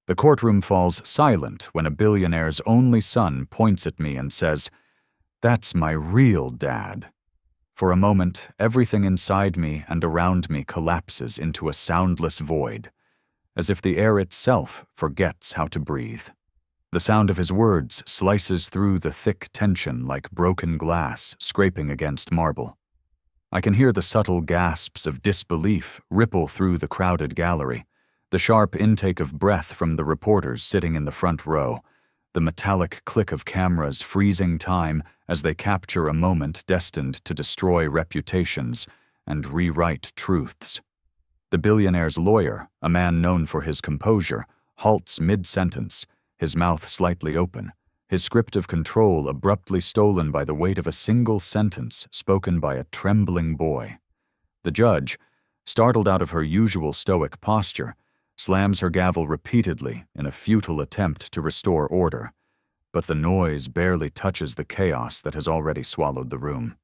The courtroom falls silent when a billionaire's only son points at me and says, "That's my real dad." For a moment, everything inside me and around me collapses into a soundless void, as if the air itself forgets how to breathe. The sound of his words slices through the thick tension like broken glass scraping against marble. I can hear the subtle gasps of disbelief ripple through the crowded gallery, the sharp intake of breath from the reporters sitting in the front row, the metallic click of cameras freezing time as they capture a moment destined to destroy reputations and rewrite truths. The billionaire's lawyer, a man known for his composure, halts mid-sentence, his mouth slightly open, his script of control abruptly stolen by the weight of a single sentence spoken by a trembling boy. The judge, startled out of her usual stoic posture, slams her gavel repeatedly in a futile attempt to restore order, but the noise barely touches the chaos that has already swallowed the room.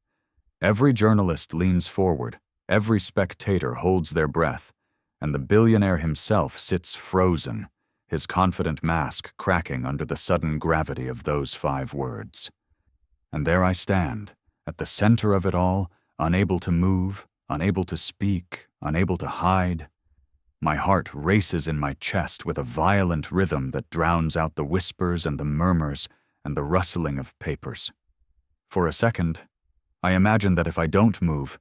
Every journalist leans forward, every spectator holds their breath, and the billionaire himself sits frozen, his confident mask cracking under the sudden gravity of those 5 words. And there I stand, at the center of it all, unable to move, unable to speak, unable to hide. My heart races in my chest with a violent rhythm that drowns out the whispers and the murmurs and the rustling of papers. For a second, I imagine that if I don't move,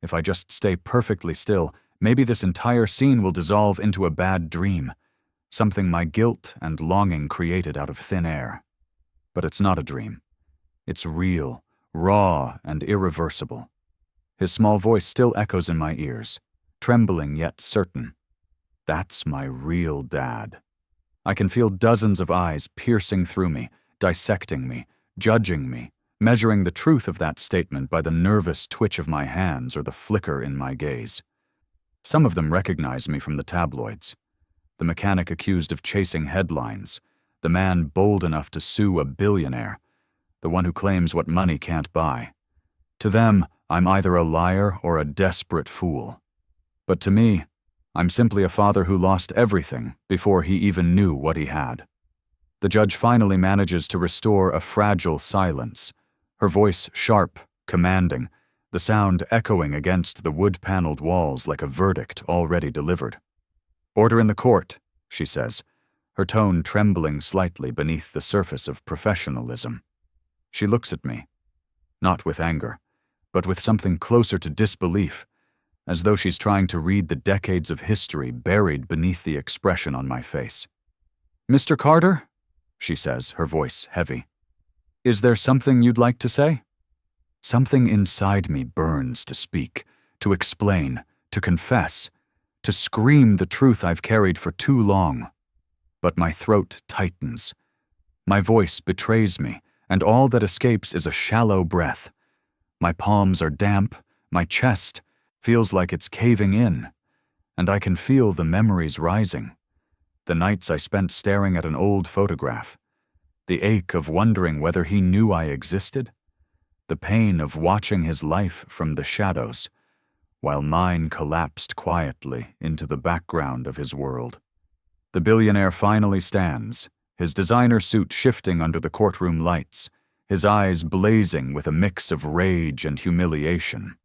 if I just stay perfectly still, maybe this entire scene will dissolve into a bad dream, something my guilt and longing created out of thin air. But it's not a dream. It's real, raw, and irreversible. His small voice still echoes in my ears, trembling yet certain. That's my real dad. I can feel dozens of eyes piercing through me, dissecting me, judging me, measuring the truth of that statement by the nervous twitch of my hands or the flicker in my gaze. Some of them recognize me from the tabloids. The mechanic accused of chasing headlines, the man bold enough to sue a billionaire, the one who claims what money can't buy. To them, I'm either a liar or a desperate fool. But to me, I'm simply a father who lost everything before he even knew what he had. The judge finally manages to restore a fragile silence, her voice sharp, commanding, the sound echoing against the wood-paneled walls like a verdict already delivered. "Order in the court," she says, her tone trembling slightly beneath the surface of professionalism. She looks at me, not with anger, but with something closer to disbelief, as though she's trying to read the decades of history buried beneath the expression on my face. "Mr. Carter," she says, her voice heavy, "is there something you'd like to say?" Something inside me burns to speak, to explain, to confess, to scream the truth I've carried for too long. But my throat tightens. My voice betrays me, and all that escapes is a shallow breath. My palms are damp, my chest feels like it's caving in, and I can feel the memories rising. The nights I spent staring at an old photograph, the ache of wondering whether he knew I existed, the pain of watching his life from the shadows, while mine collapsed quietly into the background of his world. The billionaire finally stands, his designer suit shifting under the courtroom lights, his eyes blazing with a mix of rage and humiliation.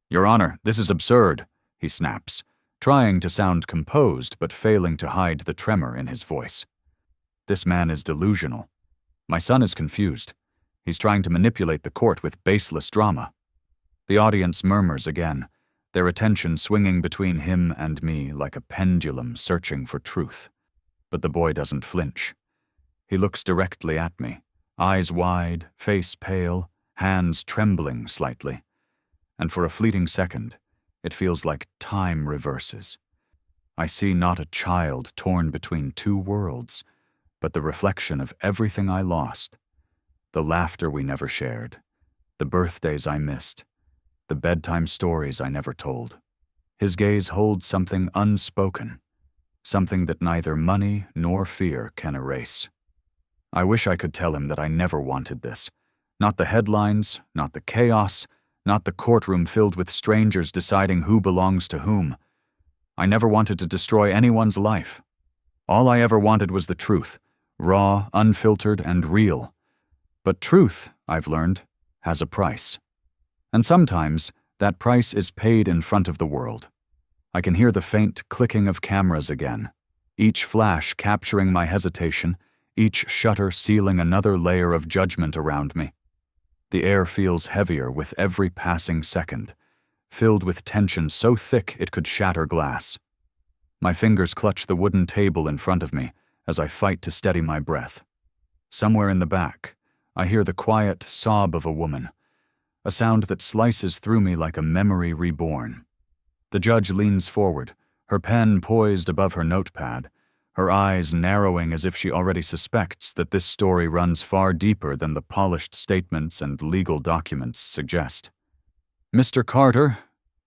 "Your Honor, this is absurd," he snaps, trying to sound composed but failing to hide the tremor in his voice. This man is delusional. My son is confused. He's trying to manipulate the court with baseless drama. The audience murmurs again, their attention swinging between him and me like a pendulum searching for truth. But the boy doesn't flinch. He looks directly at me, eyes wide, face pale, hands trembling slightly. And for a fleeting second, it feels like time reverses. I see not a child torn between 2 worlds, but the reflection of everything I lost. The laughter we never shared, the birthdays I missed, the bedtime stories I never told. His gaze holds something unspoken, something that neither money nor fear can erase. I wish I could tell him that I never wanted this. Not the headlines, not the chaos, not the courtroom filled with strangers deciding who belongs to whom. I never wanted to destroy anyone's life. All I ever wanted was the truth, raw, unfiltered, and real. But truth, I've learned, has a price. And sometimes, that price is paid in front of the world. I can hear the faint clicking of cameras again, each flash capturing my hesitation, each shutter sealing another layer of judgment around me. The air feels heavier with every passing second, filled with tension so thick it could shatter glass. My fingers clutch the wooden table in front of me as I fight to steady my breath. Somewhere in the back, I hear the quiet sob of a woman, a sound that slices through me like a memory reborn. The judge leans forward, her pen poised above her notepad, her eyes narrowing as if she already suspects that this story runs far deeper than the polished statements and legal documents suggest. "Mr. Carter,"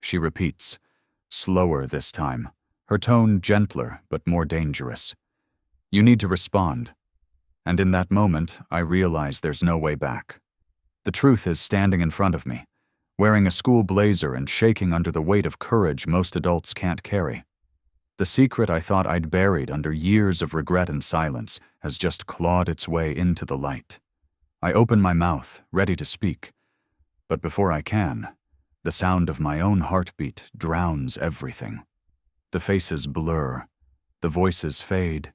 she repeats, slower this time, her tone gentler but more dangerous. "You need to respond." And in that moment, I realize there's no way back. The truth is standing in front of me, wearing a school blazer and shaking under the weight of courage most adults can't carry. The secret I thought I'd buried under years of regret and silence has just clawed its way into the light. I open my mouth, ready to speak. But before I can, the sound of my own heartbeat drowns everything. The faces blur, the voices fade,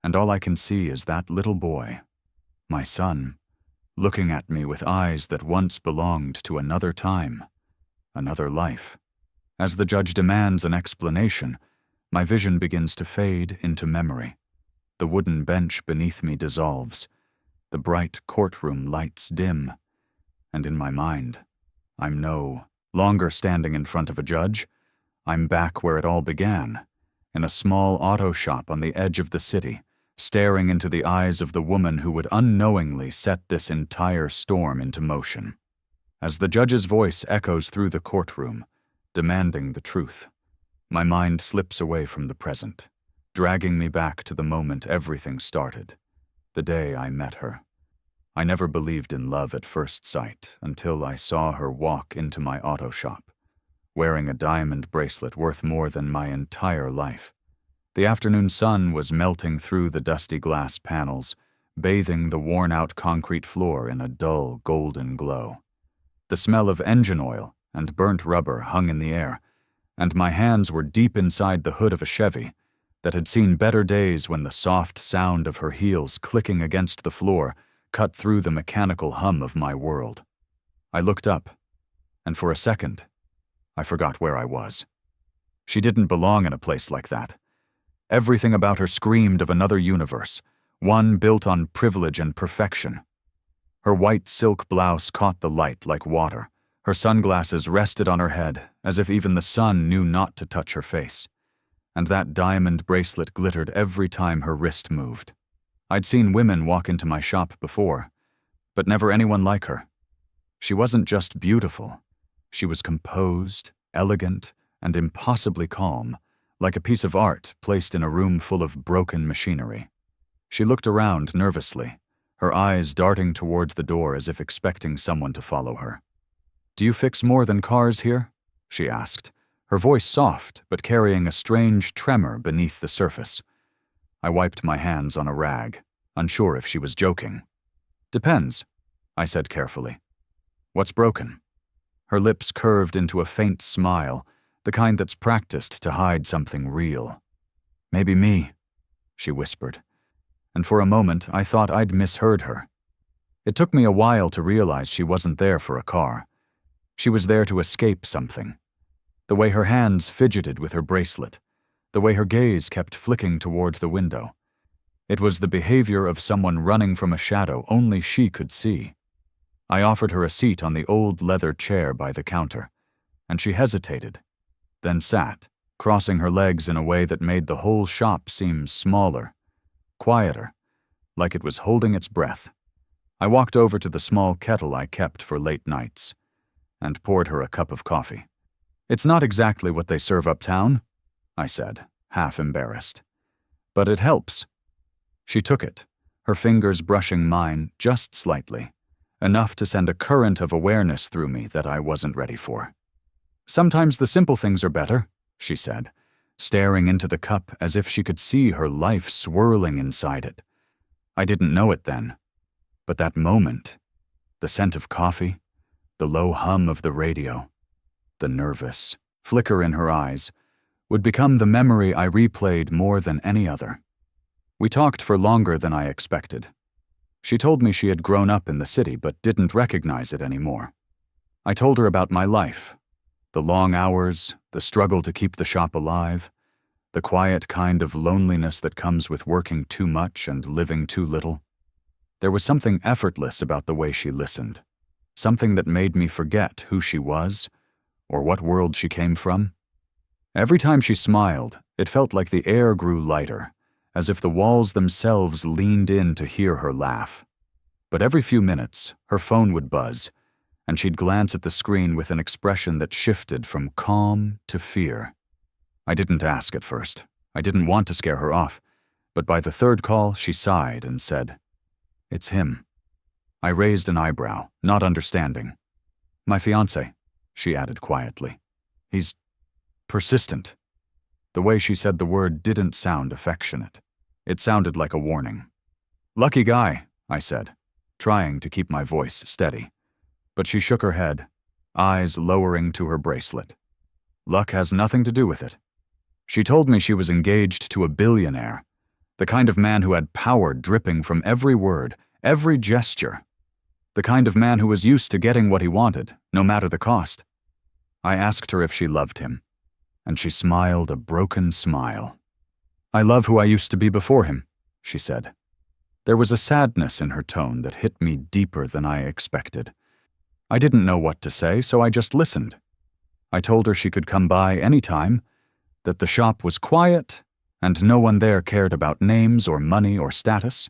and all I can see is that little boy, my son, looking at me with eyes that once belonged to another time, another life. As the judge demands an explanation, my vision begins to fade into memory. The wooden bench beneath me dissolves. The bright courtroom lights dim. And in my mind, I'm no longer standing in front of a judge. I'm back where it all began, in a small auto shop on the edge of the city, staring into the eyes of the woman who would unknowingly set this entire storm into motion. As the judge's voice echoes through the courtroom, demanding the truth, my mind slips away from the present, dragging me back to the moment everything started, the day I met her. I never believed in love at first sight until I saw her walk into my auto shop, wearing a diamond bracelet worth more than my entire life. The afternoon sun was melting through the dusty glass panels, bathing the worn-out concrete floor in a dull golden glow. The smell of engine oil and burnt rubber hung in the air, and my hands were deep inside the hood of a Chevy that had seen better days when the soft sound of her heels clicking against the floor cut through the mechanical hum of my world. I looked up, and for a second, I forgot where I was. She didn't belong in a place like that. Everything about her screamed of another universe, one built on privilege and perfection. Her white silk blouse caught the light like water. Her sunglasses rested on her head, as if even the sun knew not to touch her face. And that diamond bracelet glittered every time her wrist moved. I'd seen women walk into my shop before, but never anyone like her. She wasn't just beautiful. She was composed, elegant, and impossibly calm, like a piece of art placed in a room full of broken machinery. She looked around nervously, her eyes darting towards the door as if expecting someone to follow her. "Do you fix more than cars here?" she asked, her voice soft but carrying a strange tremor beneath the surface. I wiped my hands on a rag, unsure if she was joking. "Depends," I said carefully. "What's broken?" Her lips curved into a faint smile, the kind that's practiced to hide something real. "Maybe me," she whispered, and for a moment I thought I'd misheard her. It took me a while to realize she wasn't there for a car. She was there to escape something. The way her hands fidgeted with her bracelet, the way her gaze kept flicking toward the window. It was the behavior of someone running from a shadow only she could see. I offered her a seat on the old leather chair by the counter, and she hesitated, then sat, crossing her legs in a way that made the whole shop seem smaller, quieter, like it was holding its breath. I walked over to the small kettle I kept for late nights and poured her a cup of coffee. "It's not exactly what they serve uptown," I said, half embarrassed. "But it helps." She took it, her fingers brushing mine just slightly, enough to send a current of awareness through me that I wasn't ready for. "Sometimes the simple things are better," she said, staring into the cup as if she could see her life swirling inside it. I didn't know it then, but that moment, the scent of coffee, the low hum of the radio, the nervous flicker in her eyes, would become the memory I replayed more than any other. We talked for longer than I expected. She told me she had grown up in the city but didn't recognize it anymore. I told her about my life, the long hours, the struggle to keep the shop alive, the quiet kind of loneliness that comes with working too much and living too little. There was something effortless about the way she listened, something that made me forget who she was or what world she came from. Every time she smiled, it felt like the air grew lighter, as if the walls themselves leaned in to hear her laugh. But every few minutes, her phone would buzz, and she'd glance at the screen with an expression that shifted from calm to fear. I didn't ask at first. I didn't want to scare her off, but by the third call, she sighed and said, "It's him." I raised an eyebrow, not understanding. "My fiancé," she added quietly. "He's persistent." The way she said the word didn't sound affectionate. It sounded like a warning. "Lucky guy," I said, trying to keep my voice steady. But she shook her head, eyes lowering to her bracelet. "Luck has nothing to do with it." She told me she was engaged to a billionaire, the kind of man who had power dripping from every word, every gesture, the kind of man who was used to getting what he wanted, no matter the cost. I asked her if she loved him, and she smiled a broken smile. "I love who I used to be before him," she said. There was a sadness in her tone that hit me deeper than I expected. I didn't know what to say, so I just listened. I told her she could come by any time, that the shop was quiet, and no one there cared about names or money or status.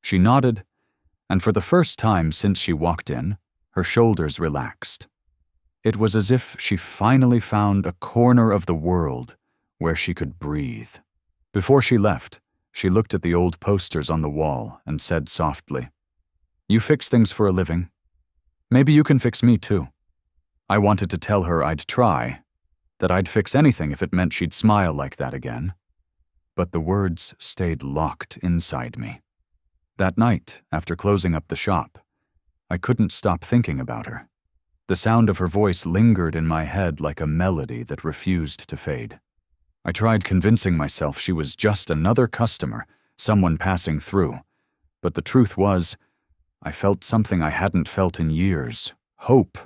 She nodded, and for the first time since she walked in, her shoulders relaxed. It was as if she finally found a corner of the world where she could breathe. Before she left, she looked at the old posters on the wall and said softly, "You fix things for a living. Maybe you can fix me too." I wanted to tell her I'd try, that I'd fix anything if it meant she'd smile like that again. But the words stayed locked inside me. That night, after closing up the shop, I couldn't stop thinking about her. The sound of her voice lingered in my head like a melody that refused to fade. I tried convincing myself she was just another customer, someone passing through. But the truth was, I felt something I hadn't felt in years. Hope.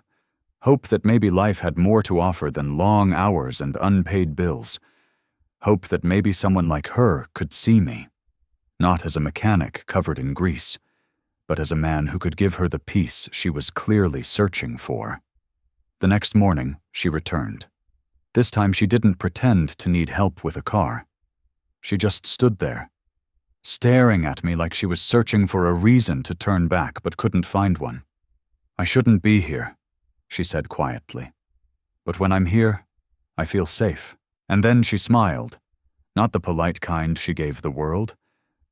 Hope that maybe life had more to offer than long hours and unpaid bills. Hope that maybe someone like her could see me, not as a mechanic covered in grease, but as a man who could give her the peace she was clearly searching for. The next morning, she returned. This time she didn't pretend to need help with a car. She just stood there, staring at me like she was searching for a reason to turn back but couldn't find one. "I shouldn't be here," she said quietly. "But when I'm here, I feel safe." And then she smiled, not the polite kind she gave the world,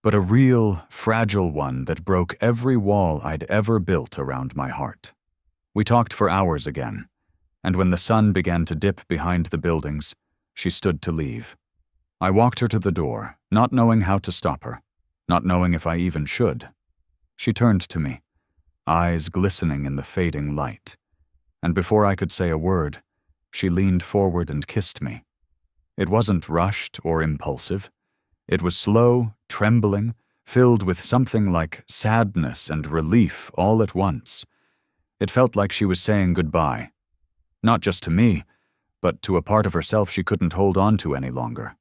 but a real, fragile one that broke every wall I'd ever built around my heart. We talked for hours again, and when the sun began to dip behind the buildings, she stood to leave. I walked her to the door, not knowing how to stop her, not knowing if I even should. She turned to me, eyes glistening in the fading light, and before I could say a word, she leaned forward and kissed me. It wasn't rushed or impulsive. It was slow, trembling, filled with something like sadness and relief all at once. It felt like she was saying goodbye, not just to me, but to a part of herself she couldn't hold on to any longer.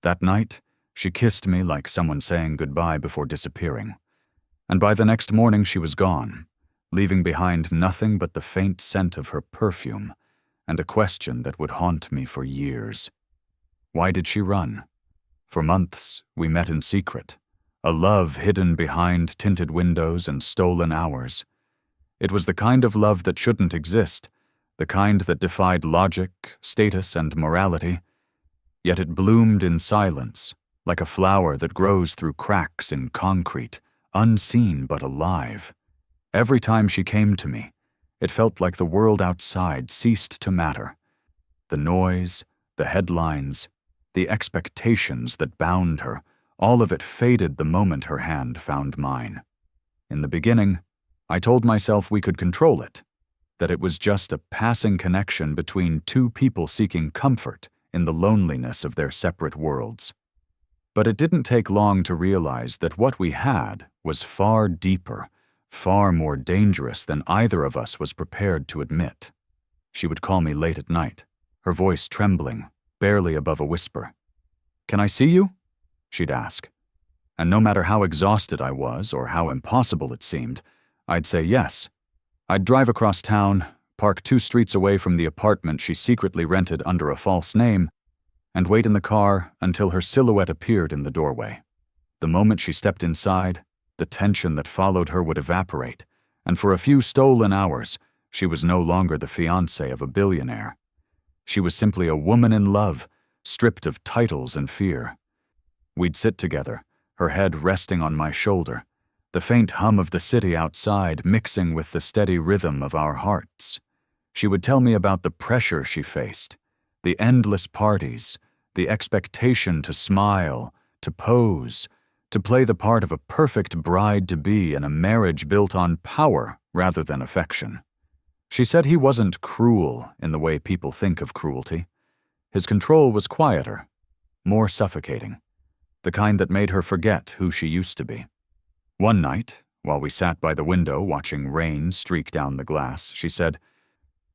That night, she kissed me like someone saying goodbye before disappearing. And by the next morning she was gone, leaving behind nothing but the faint scent of her perfume and a question that would haunt me for years. Why did she run? For months, we met in secret, a love hidden behind tinted windows and stolen hours. It was the kind of love that shouldn't exist, the kind that defied logic, status, and morality. Yet it bloomed in silence, like a flower that grows through cracks in concrete, unseen but alive. Every time she came to me, it felt like the world outside ceased to matter. The noise, the headlines, The expectations that bound her, all of it faded the moment her hand found mine. In the beginning, I told myself we could control it, that it was just a passing connection between two people seeking comfort in the loneliness of their separate worlds. But it didn't take long to realize that what we had was far deeper, far more dangerous than either of us was prepared to admit. She would call me late at night, her voice trembling, barely above a whisper. "Can I see you?" she'd ask. And no matter how exhausted I was or how impossible it seemed, I'd say yes. I'd drive across town, park 2 streets away from the apartment she secretly rented under a false name, and wait in the car until her silhouette appeared in the doorway. The moment she stepped inside, the tension that followed her would evaporate, and for a few stolen hours, she was no longer the fiancée of a billionaire. She was simply a woman in love, stripped of titles and fear. We'd sit together, her head resting on my shoulder, the faint hum of the city outside mixing with the steady rhythm of our hearts. She would tell me about the pressure she faced, the endless parties, the expectation to smile, to pose, to play the part of a perfect bride-to-be in a marriage built on power rather than affection. She said he wasn't cruel in the way people think of cruelty. His control was quieter, more suffocating, the kind that made her forget who she used to be. One night, while we sat by the window watching rain streak down the glass, she said,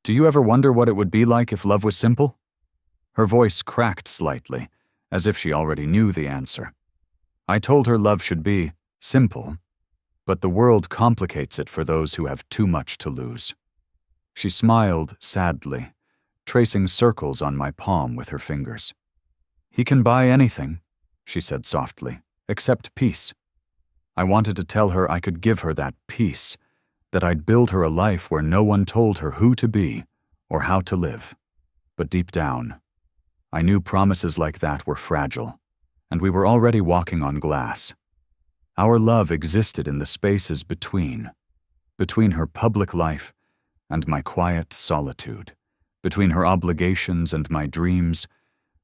"Do you ever wonder what it would be like if love was simple?" Her voice cracked slightly, as if she already knew the answer. I told her love should be simple, but the world complicates it for those who have too much to lose. She smiled sadly, tracing circles on my palm with her fingers. "He can buy anything," she said softly, "except peace." I wanted to tell her I could give her that peace, that I'd build her a life where no one told her who to be or how to live. But deep down, I knew promises like that were fragile, and we were already walking on glass. Our love existed in the spaces between her public life and my quiet solitude, between her obligations and my dreams,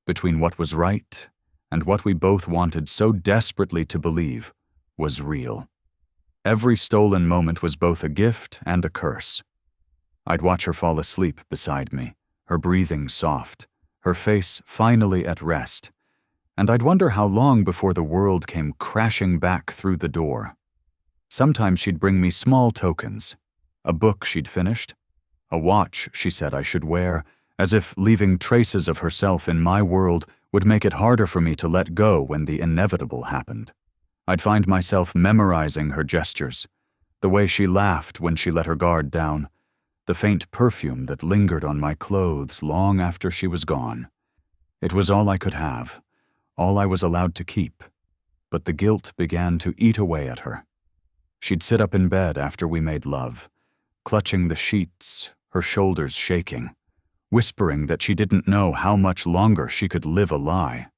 between what was right and what we both wanted so desperately to believe was real. Every stolen moment was both a gift and a curse. I'd watch her fall asleep beside me, her breathing soft, her face finally at rest, and I'd wonder how long before the world came crashing back through the door. Sometimes she'd bring me small tokens, a book she'd finished, a watch she said I should wear, as if leaving traces of herself in my world would make it harder for me to let go when the inevitable happened. I'd find myself memorizing her gestures, the way she laughed when she let her guard down, the faint perfume that lingered on my clothes long after she was gone. It was all I could have, all I was allowed to keep, but the guilt began to eat away at her. She'd sit up in bed after we made love, clutching the sheets, her shoulders shaking, whispering that she didn't know how much longer she could live a lie.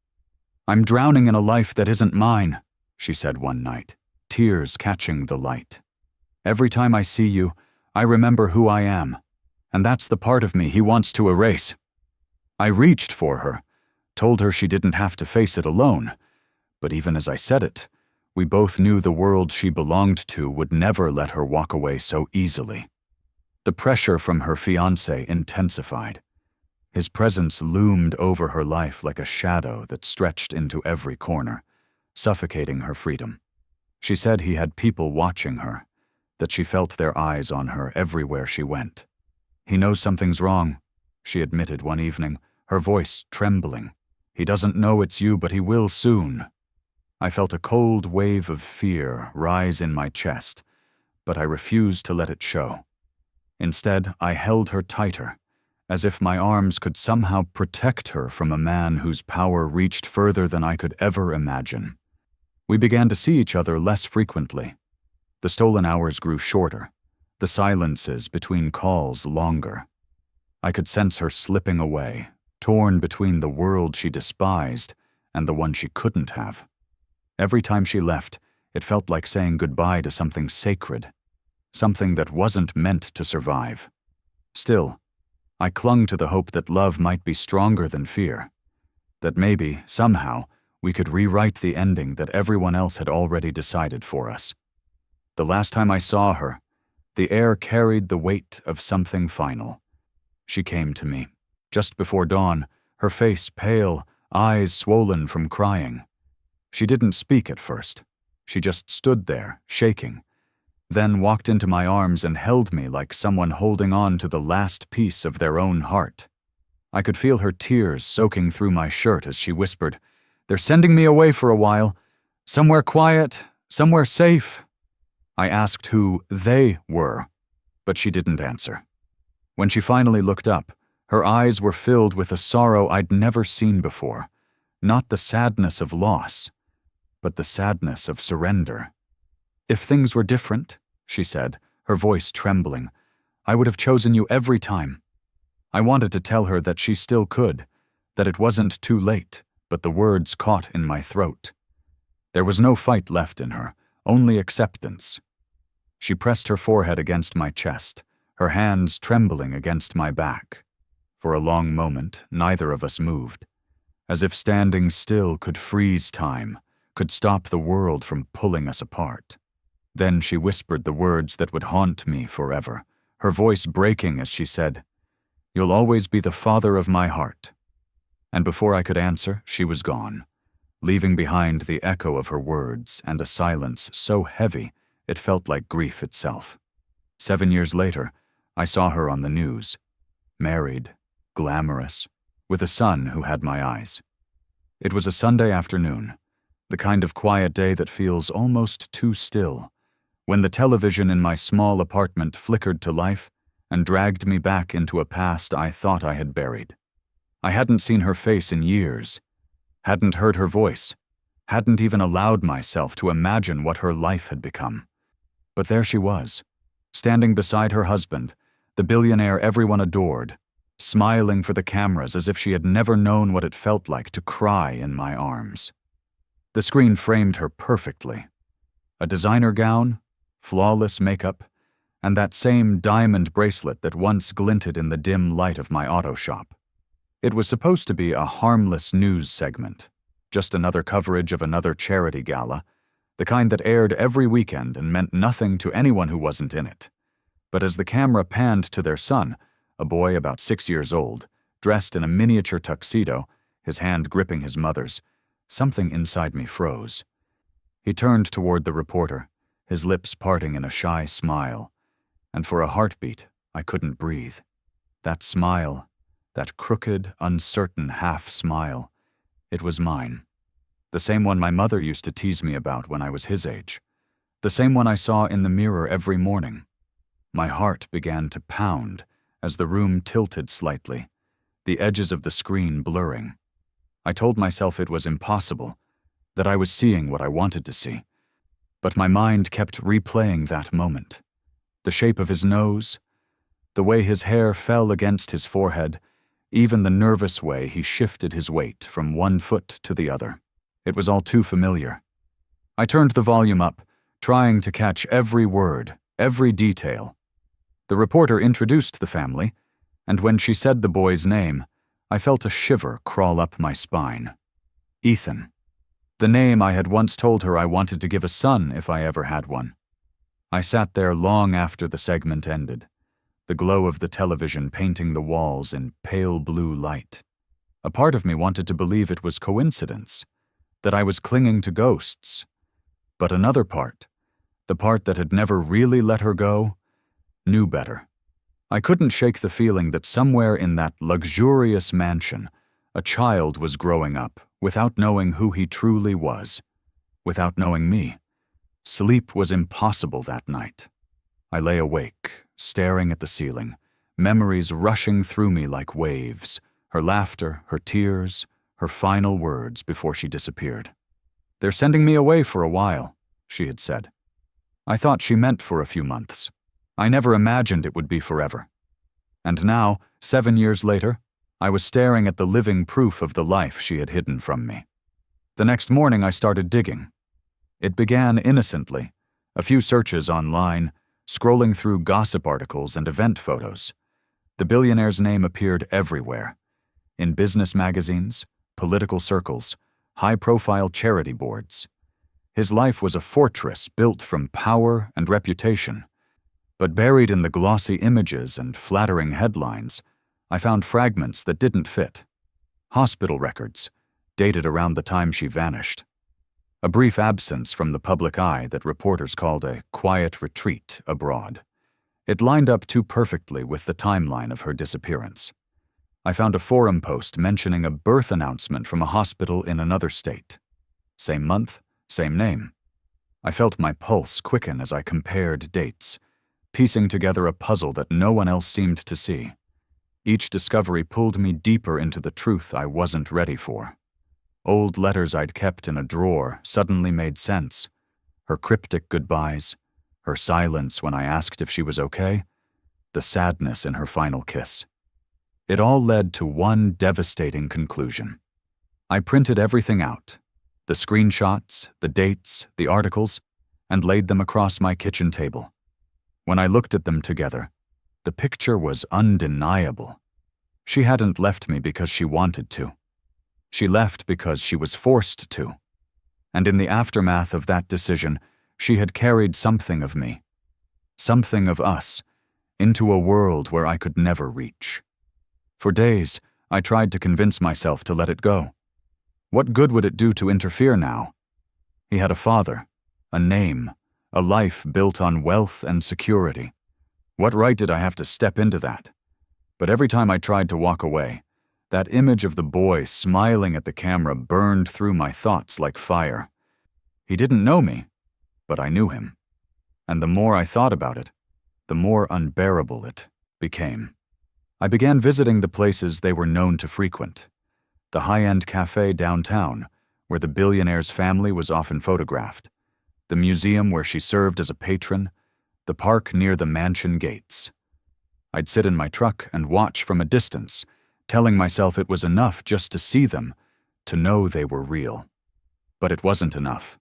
"I'm drowning in a life that isn't mine," she said one night, tears catching the light. "Every time I see you, I remember who I am, and that's the part of me he wants to erase." I reached for her, told her she didn't have to face it alone, but even as I said it, we both knew the world she belonged to would never let her walk away so easily. The pressure from her fiancé intensified. His presence loomed over her life like a shadow that stretched into every corner, suffocating her freedom. She said he had people watching her, that she felt their eyes on her everywhere she went. "He knows something's wrong," she admitted one evening, her voice trembling. "He doesn't know it's you, but he will soon." I felt a cold wave of fear rise in my chest, but I refused to let it show. Instead, I held her tighter, as if my arms could somehow protect her from a man whose power reached further than I could ever imagine. We began to see each other less frequently. The stolen hours grew shorter, the silences between calls longer. I could sense her slipping away, torn between the world she despised and the one she couldn't have. Every time she left, it felt like saying goodbye to something sacred, something that wasn't meant to survive. Still, I clung to the hope that love might be stronger than fear, that maybe, somehow, we could rewrite the ending that everyone else had already decided for us. The last time I saw her, the air carried the weight of something final. She came to me, just before dawn, her face pale, eyes swollen from crying. She didn't speak at first. She just stood there, shaking, then walked into my arms and held me like someone holding on to the last piece of their own heart. I could feel her tears soaking through my shirt as she whispered, "They're sending me away for a while. Somewhere quiet, somewhere safe." I asked who they were, but she didn't answer. When she finally looked up, her eyes were filled with a sorrow I'd never seen before. Not the sadness of loss, but the sadness of surrender. "If things were different," she said, her voice trembling, "I would have chosen you every time." I wanted to tell her that she still could, that it wasn't too late, but the words caught in my throat. There was no fight left in her, only acceptance. She pressed her forehead against my chest, her hands trembling against my back. For a long moment, neither of us moved, as if standing still could freeze time, could stop the world from pulling us apart. Then she whispered the words that would haunt me forever, her voice breaking as she said, "You'll always be the father of my heart." And before I could answer, she was gone, leaving behind the echo of her words and a silence so heavy it felt like grief itself. 7 years later, I saw her on the news, married, glamorous, with a son who had my eyes. It was a Sunday afternoon, the kind of quiet day that feels almost too still, when the television in my small apartment flickered to life and dragged me back into a past I thought I had buried. I hadn't seen her face in years, hadn't heard her voice, hadn't even allowed myself to imagine what her life had become. But there she was, standing beside her husband, the billionaire everyone adored, smiling for the cameras as if she had never known what it felt like to cry in my arms. The screen framed her perfectly. A designer gown, flawless makeup, and that same diamond bracelet that once glinted in the dim light of my auto shop. It was supposed to be a harmless news segment, just another coverage of another charity gala, the kind that aired every weekend and meant nothing to anyone who wasn't in it. But as the camera panned to their son, a boy about 6 years old, dressed in a miniature tuxedo, his hand gripping his mother's, something inside me froze. He turned toward the reporter, his lips parting in a shy smile, and for a heartbeat, I couldn't breathe. That smile, that crooked, uncertain half-smile, it was mine. The same one my mother used to tease me about when I was his age. The same one I saw in the mirror every morning. My heart began to pound as the room tilted slightly, the edges of the screen blurring. I told myself it was impossible, that I was seeing what I wanted to see. But my mind kept replaying that moment. The shape of his nose, the way his hair fell against his forehead, even the nervous way he shifted his weight from one foot to the other. It was all too familiar. I turned the volume up, trying to catch every word, every detail. The reporter introduced the family, and when she said the boy's name, I felt a shiver crawl up my spine. Ethan. The name I had once told her I wanted to give a son if I ever had one. I sat there long after the segment ended, the glow of the television painting the walls in pale blue light. A part of me wanted to believe it was coincidence, that I was clinging to ghosts. But another part, the part that had never really let her go, knew better. I couldn't shake the feeling that somewhere in that luxurious mansion, a child was growing up without knowing who he truly was, without knowing me. Sleep was impossible that night. I lay awake, staring at the ceiling, memories rushing through me like waves, her laughter, her tears, her final words before she disappeared. "They're sending me away for a while," she had said. I thought she meant for a few months. I never imagined it would be forever. And now, 7 years later, I was staring at the living proof of the life she had hidden from me. The next morning I started digging. It began innocently, a few searches online, scrolling through gossip articles and event photos. The billionaire's name appeared everywhere. In business magazines, political circles, high-profile charity boards. His life was a fortress built from power and reputation. But buried in the glossy images and flattering headlines, I found fragments that didn't fit. Hospital records, dated around the time she vanished. A brief absence from the public eye that reporters called a quiet retreat abroad. It lined up too perfectly with the timeline of her disappearance. I found a forum post mentioning a birth announcement from a hospital in another state. Same month, same name. I felt my pulse quicken as I compared dates, piecing together a puzzle that no one else seemed to see. Each discovery pulled me deeper into the truth I wasn't ready for. Old letters I'd kept in a drawer suddenly made sense. Her cryptic goodbyes, her silence when I asked if she was okay, the sadness in her final kiss. It all led to one devastating conclusion. I printed everything out, the screenshots, the dates, the articles, and laid them across my kitchen table. When I looked at them together, the picture was undeniable. She hadn't left me because she wanted to. She left because she was forced to. And in the aftermath of that decision, she had carried something of me, something of us, into a world where I could never reach. For days, I tried to convince myself to let it go. What good would it do to interfere now? He had a father, a name, a life built on wealth and security. What right did I have to step into that? But every time I tried to walk away, that image of the boy smiling at the camera burned through my thoughts like fire. He didn't know me, but I knew him. And the more I thought about it, the more unbearable it became. I began visiting the places they were known to frequent. The high-end cafe downtown, where the billionaire's family was often photographed. The museum where she served as a patron. The park near the mansion gates. I'd sit in my truck and watch from a distance, telling myself it was enough just to see them, to know they were real. But it wasn't enough.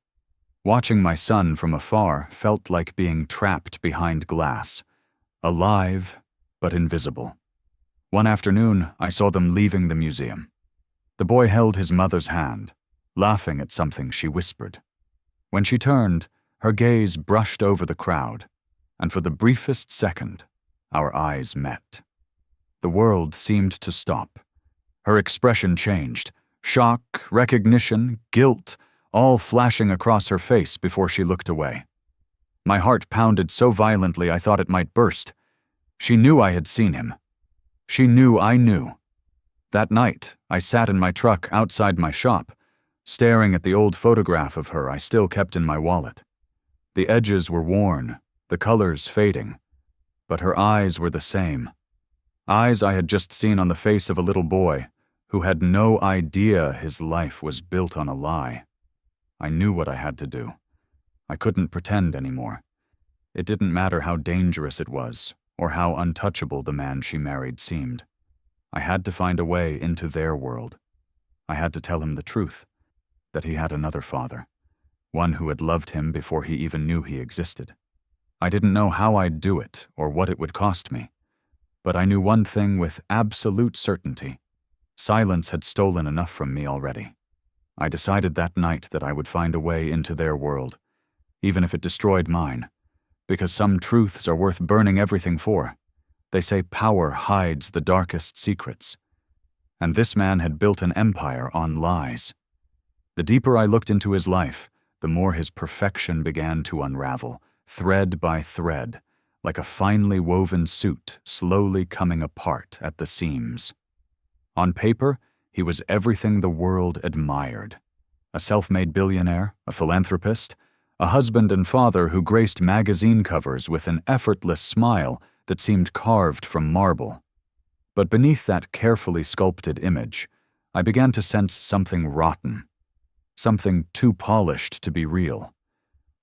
Watching my son from afar felt like being trapped behind glass, alive but invisible. One afternoon, I saw them leaving the museum. The boy held his mother's hand, laughing at something she whispered. When she turned, her gaze brushed over the crowd, and for the briefest second, our eyes met. The world seemed to stop. Her expression changed. Shock, recognition, guilt, all flashing across her face before she looked away. My heart pounded so violently I thought it might burst. She knew I had seen him. She knew I knew. That night, I sat in my truck outside my shop, staring at the old photograph of her I still kept in my wallet. The edges were worn, the colors fading, but her eyes were the same. Eyes I had just seen on the face of a little boy who had no idea his life was built on a lie. I knew what I had to do. I couldn't pretend anymore. It didn't matter how dangerous it was or how untouchable the man she married seemed. I had to find a way into their world. I had to tell him the truth, that he had another father, one who had loved him before he even knew he existed. I didn't know how I'd do it or what it would cost me, but I knew one thing with absolute certainty. Silence had stolen enough from me already. I decided that night that I would find a way into their world, even if it destroyed mine, because some truths are worth burning everything for. They say power hides the darkest secrets. And this man had built an empire on lies. The deeper I looked into his life, the more his perfection began to unravel, thread by thread, like a finely woven suit slowly coming apart at the seams. On paper, he was everything the world admired. A self-made billionaire, a philanthropist, a husband and father who graced magazine covers with an effortless smile that seemed carved from marble. But beneath that carefully sculpted image, I began to sense something rotten, something too polished to be real.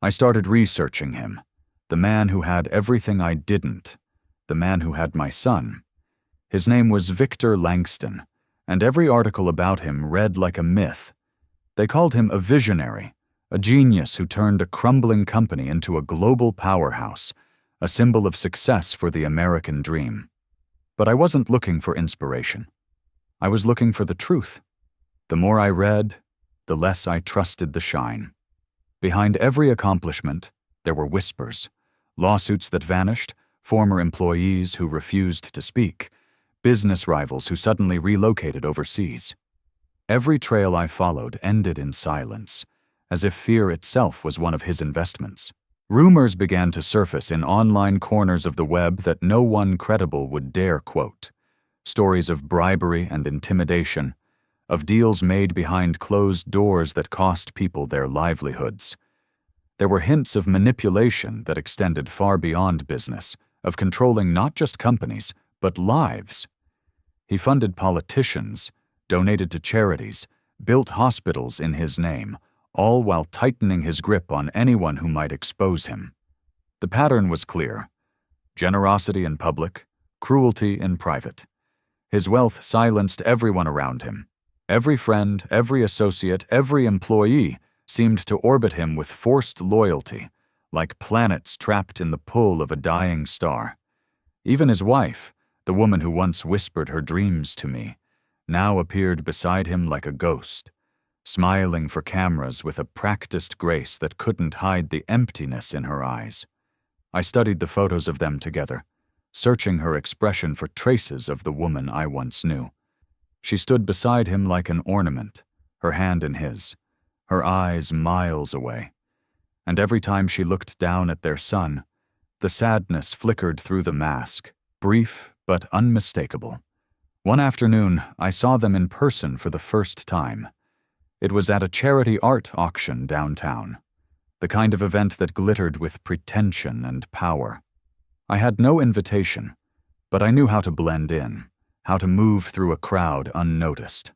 I started researching him, the man who had everything I didn't, the man who had my son. His name was Victor Langston, and every article about him read like a myth. They called him a visionary, a genius who turned a crumbling company into a global powerhouse, a symbol of success for the American dream. But I wasn't looking for inspiration. I was looking for the truth. The more I read, the less I trusted the shine. Behind every accomplishment, there were whispers, lawsuits that vanished, former employees who refused to speak, business rivals who suddenly relocated overseas. Every trail I followed ended in silence, as if fear itself was one of his investments. Rumors began to surface in online corners of the web that no one credible would dare quote. Stories of bribery and intimidation, of deals made behind closed doors that cost people their livelihoods. There were hints of manipulation that extended far beyond business, of controlling not just companies, but lives. He funded politicians, donated to charities, built hospitals in his name, all while tightening his grip on anyone who might expose him. The pattern was clear: generosity in public, cruelty in private. His wealth silenced everyone around him. Every friend, every associate, every employee seemed to orbit him with forced loyalty, like planets trapped in the pull of a dying star. Even his wife, the woman who once whispered her dreams to me, now appeared beside him like a ghost, smiling for cameras with a practiced grace that couldn't hide the emptiness in her eyes. I studied the photos of them together, searching her expression for traces of the woman I once knew. She stood beside him like an ornament, her hand in his, her eyes miles away. And every time she looked down at their son, the sadness flickered through the mask, brief but unmistakable. One afternoon, I saw them in person for the first time. It was at a charity art auction downtown, the kind of event that glittered with pretension and power. I had no invitation, but I knew how to blend in, how to move through a crowd unnoticed.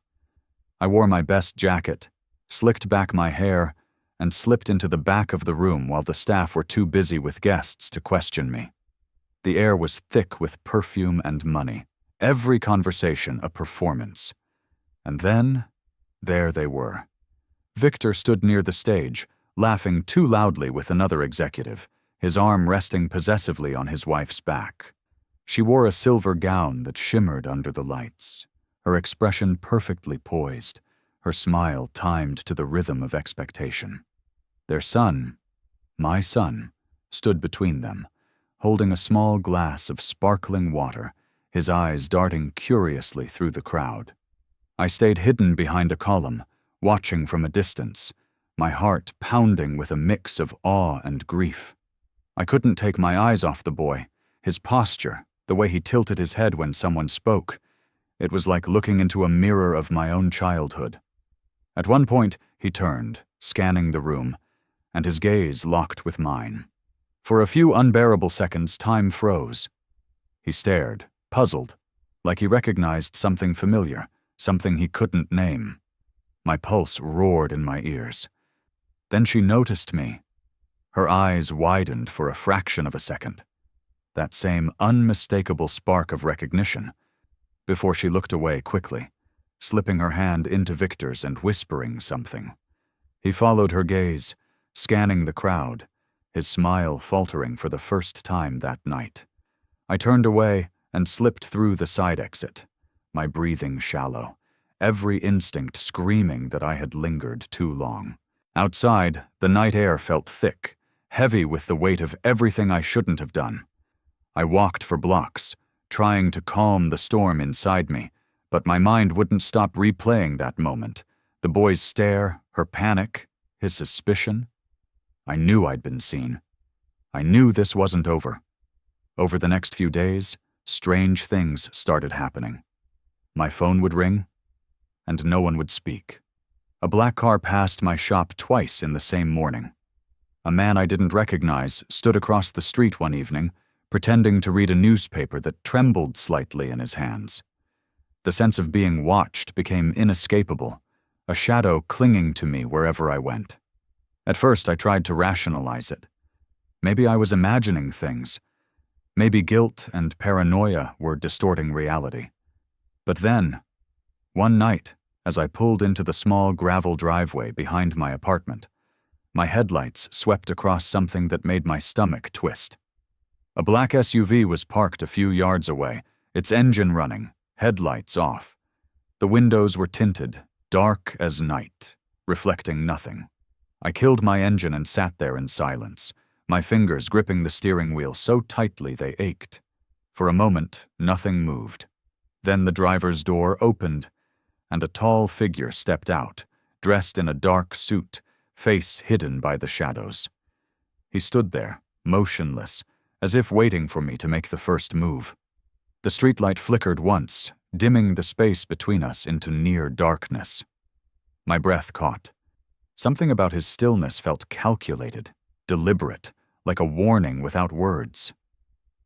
I wore my best jacket, slicked back my hair, and slipped into the back of the room while the staff were too busy with guests to question me. The air was thick with perfume and money, every conversation a performance. And then, there they were. Victor stood near the stage, laughing too loudly with another executive, his arm resting possessively on his wife's back. She wore a silver gown that shimmered under the lights, her expression perfectly poised, her smile timed to the rhythm of expectation. Their son, my son, stood between them, holding a small glass of sparkling water, his eyes darting curiously through the crowd. I stayed hidden behind a column, watching from a distance, my heart pounding with a mix of awe and grief. I couldn't take my eyes off the boy, his posture, the way he tilted his head when someone spoke. It was like looking into a mirror of my own childhood. At one point, he turned, scanning the room, and his gaze locked with mine. For a few unbearable seconds, time froze. He stared, puzzled, like he recognized something familiar, something he couldn't name. My pulse roared in my ears. Then she noticed me. Her eyes widened for a fraction of a second. That same unmistakable spark of recognition, before she looked away quickly, slipping her hand into Victor's and whispering something. He followed her gaze, scanning the crowd, his smile faltering for the first time that night. I turned away and slipped through the side exit, my breathing shallow, every instinct screaming that I had lingered too long. Outside, the night air felt thick, heavy with the weight of everything I shouldn't have done. I walked for blocks, trying to calm the storm inside me, but my mind wouldn't stop replaying that moment. The boy's stare, her panic, his suspicion. I knew I'd been seen. I knew this wasn't over. Over the next few days, strange things started happening. My phone would ring, and no one would speak. A black car passed my shop twice in the same morning. A man I didn't recognize stood across the street one evening, pretending to read a newspaper that trembled slightly in his hands. The sense of being watched became inescapable, a shadow clinging to me wherever I went. At first, I tried to rationalize it. Maybe I was imagining things. Maybe guilt and paranoia were distorting reality. But then, one night, as I pulled into the small gravel driveway behind my apartment, my headlights swept across something that made my stomach twist. A black SUV was parked a few yards away, its engine running, headlights off. The windows were tinted, dark as night, reflecting nothing. I killed my engine and sat there in silence, my fingers gripping the steering wheel so tightly they ached. For a moment, nothing moved. Then the driver's door opened, and a tall figure stepped out, dressed in a dark suit, face hidden by the shadows. He stood there, motionless, as if waiting for me to make the first move. The streetlight flickered once, dimming the space between us into near darkness. My breath caught. Something about his stillness felt calculated, deliberate, like a warning without words.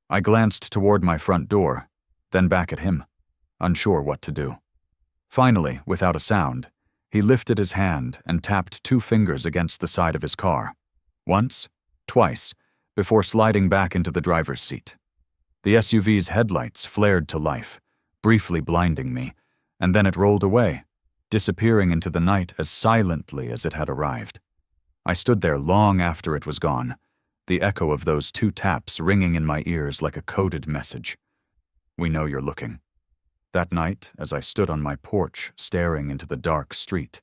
I glanced toward my front door, then back at him, unsure what to do. Finally, without a sound, he lifted his hand and tapped 2 fingers against the side of his car. Once, twice, before sliding back into the driver's seat. The SUV's headlights flared to life, briefly blinding me, and then it rolled away, disappearing into the night as silently as it had arrived. I stood there long after it was gone, the echo of those 2 taps ringing in my ears like a coded message. "We know you're looking." That night, as I stood on my porch staring into the dark street,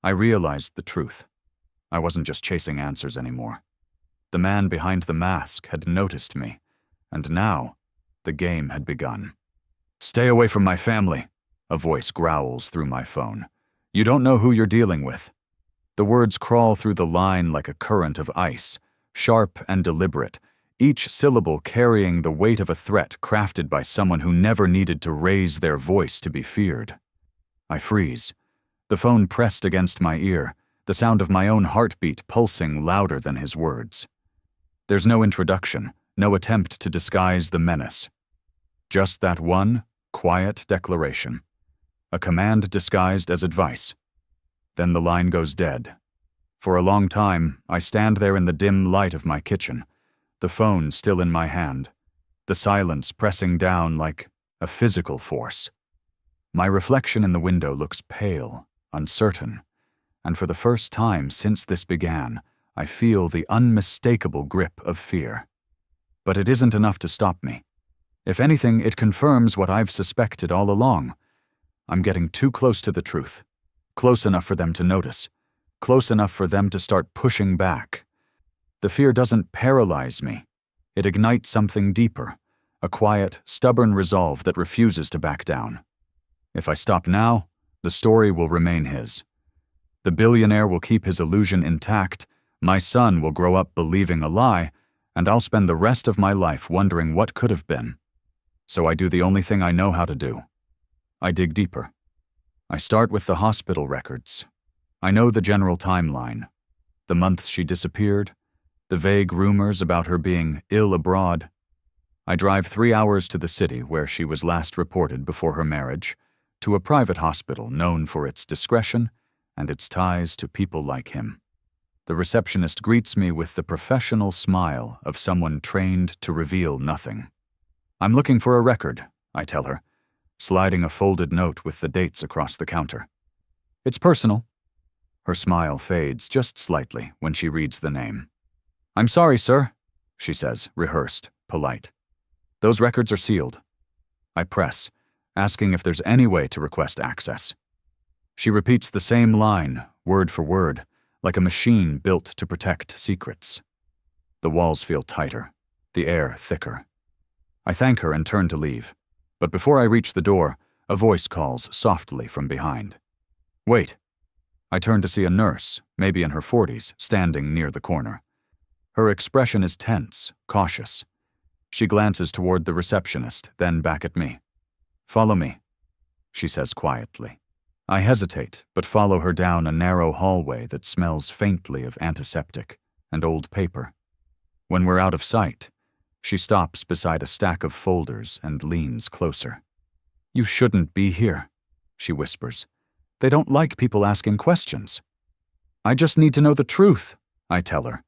I realized the truth. I wasn't just chasing answers anymore. The man behind the mask had noticed me, and now the game had begun. "Stay away from my family," a voice growls through my phone. "You don't know who you're dealing with." The words crawl through the line like a current of ice, sharp and deliberate, each syllable carrying the weight of a threat crafted by someone who never needed to raise their voice to be feared. I freeze. The phone pressed against my ear, the sound of my own heartbeat pulsing louder than his words. There's no introduction, no attempt to disguise the menace. Just that one quiet declaration. A command disguised as advice. Then the line goes dead. For a long time, I stand there in the dim light of my kitchen, the phone still in my hand, the silence pressing down like a physical force. My reflection in the window looks pale, uncertain, and for the first time since this began, I feel the unmistakable grip of fear. But it isn't enough to stop me. If anything, it confirms what I've suspected all along. I'm getting too close to the truth, close enough for them to notice, close enough for them to start pushing back. The fear doesn't paralyze me. It ignites something deeper, a quiet, stubborn resolve that refuses to back down. If I stop now, the story will remain his. The billionaire will keep his illusion intact, my son will grow up believing a lie, and I'll spend the rest of my life wondering what could have been. So I do the only thing I know how to do. I dig deeper. I start with the hospital records. I know the general timeline. The months she disappeared, the vague rumors about her being ill abroad. I drive 3 hours to the city where she was last reported before her marriage, to a private hospital known for its discretion and its ties to people like him. The receptionist greets me with the professional smile of someone trained to reveal nothing. "I'm looking for a record," I tell her, sliding a folded note with the dates across the counter. "It's personal." Her smile fades just slightly when she reads the name. "I'm sorry, sir," she says, rehearsed, polite. "Those records are sealed." I press, asking if there's any way to request access. She repeats the same line, word for word, like a machine built to protect secrets. The walls feel tighter, the air thicker. I thank her and turn to leave, but before I reach the door, a voice calls softly from behind. "Wait." I turn to see a nurse, maybe in her 40s, standing near the corner. Her expression is tense, cautious. She glances toward the receptionist, then back at me. "Follow me," she says quietly. I hesitate, but follow her down a narrow hallway that smells faintly of antiseptic and old paper. When we're out of sight, she stops beside a stack of folders and leans closer. "You shouldn't be here," she whispers. "They don't like people asking questions." "I just need to know the truth," I tell her,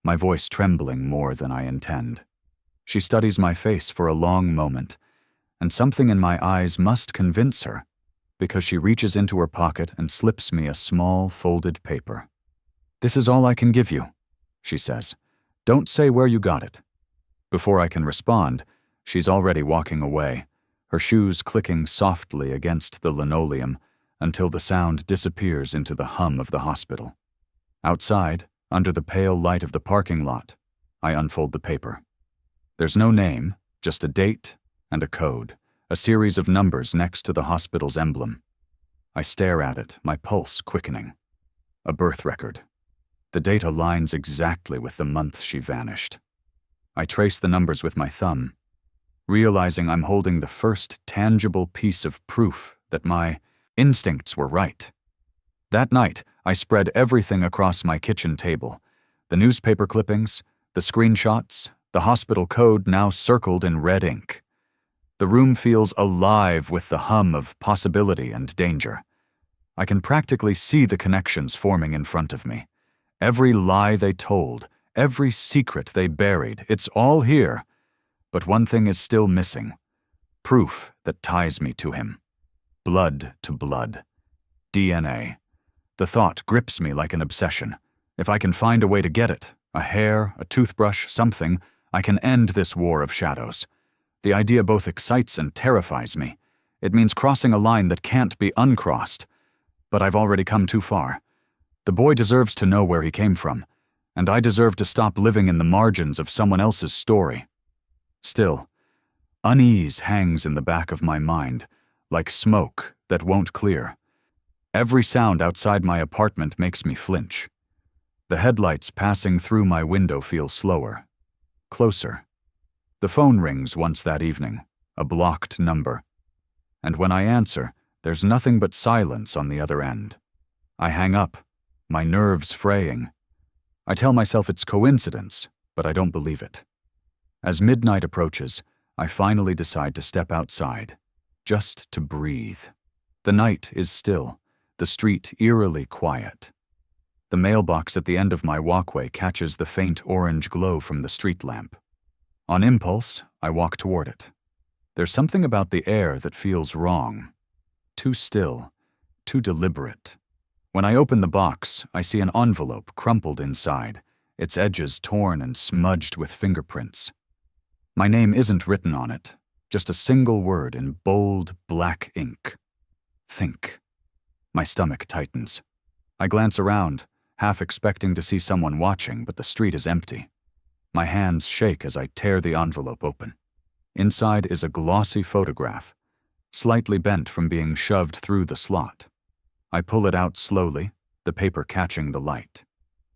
my voice trembling more than I intend. She studies my face for a long moment, and something in my eyes must convince her, because she reaches into her pocket and slips me a small folded paper. "This is all I can give you," she says. "Don't say where you got it." Before I can respond, she's already walking away, her shoes clicking softly against the linoleum, until the sound disappears into the hum of the hospital. Outside, under the pale light of the parking lot, I unfold the paper. There's no name, just a date and a code, a series of numbers next to the hospital's emblem. I stare at it, my pulse quickening. A birth record. The date aligns exactly with the month she vanished. I trace the numbers with my thumb, realizing I'm holding the first tangible piece of proof that my instincts were right. That night, I spread everything across my kitchen table. The newspaper clippings, the screenshots, the hospital code now circled in red ink. The room feels alive with the hum of possibility and danger. I can practically see the connections forming in front of me. Every lie they told, every secret they buried, it's all here. But one thing is still missing. Proof that ties me to him. Blood to blood. DNA. The thought grips me like an obsession. If I can find a way to get it, a hair, a toothbrush, something, I can end this war of shadows. The idea both excites and terrifies me. It means crossing a line that can't be uncrossed. But I've already come too far. The boy deserves to know where he came from, and I deserve to stop living in the margins of someone else's story. Still, unease hangs in the back of my mind, like smoke that won't clear. Every sound outside my apartment makes me flinch. The headlights passing through my window feel slower, closer. The phone rings once that evening, a blocked number. And when I answer, there's nothing but silence on the other end. I hang up, my nerves fraying. I tell myself it's coincidence, but I don't believe it. As midnight approaches, I finally decide to step outside, just to breathe. The night is still, the street eerily quiet. The mailbox at the end of my walkway catches the faint orange glow from the street lamp. On impulse, I walk toward it. There's something about the air that feels wrong. Too still, too deliberate. When I open the box, I see an envelope crumpled inside, its edges torn and smudged with fingerprints. My name isn't written on it, just a single word in bold, black ink. Think. My stomach tightens. I glance around, half expecting to see someone watching, but the street is empty. My hands shake as I tear the envelope open. Inside is a glossy photograph, slightly bent from being shoved through the slot. I pull it out slowly, the paper catching the light.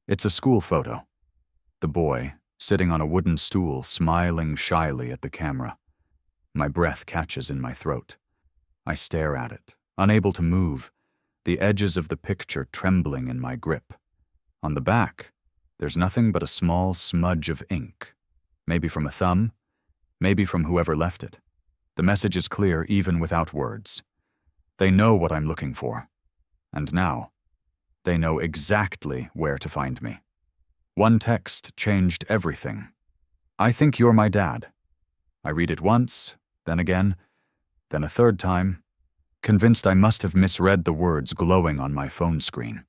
It's a school photo. The boy, sitting on a wooden stool, smiling shyly at the camera. My breath catches in my throat. I stare at it, unable to move, the edges of the picture trembling in my grip. On the back, there's nothing but a small smudge of ink. Maybe from a thumb, maybe from whoever left it. The message is clear even without words. They know what I'm looking for. And now, they know exactly where to find me. One text changed everything. I think you're my dad. I read it once, then again, then a third time, convinced I must have misread the words glowing on my phone screen.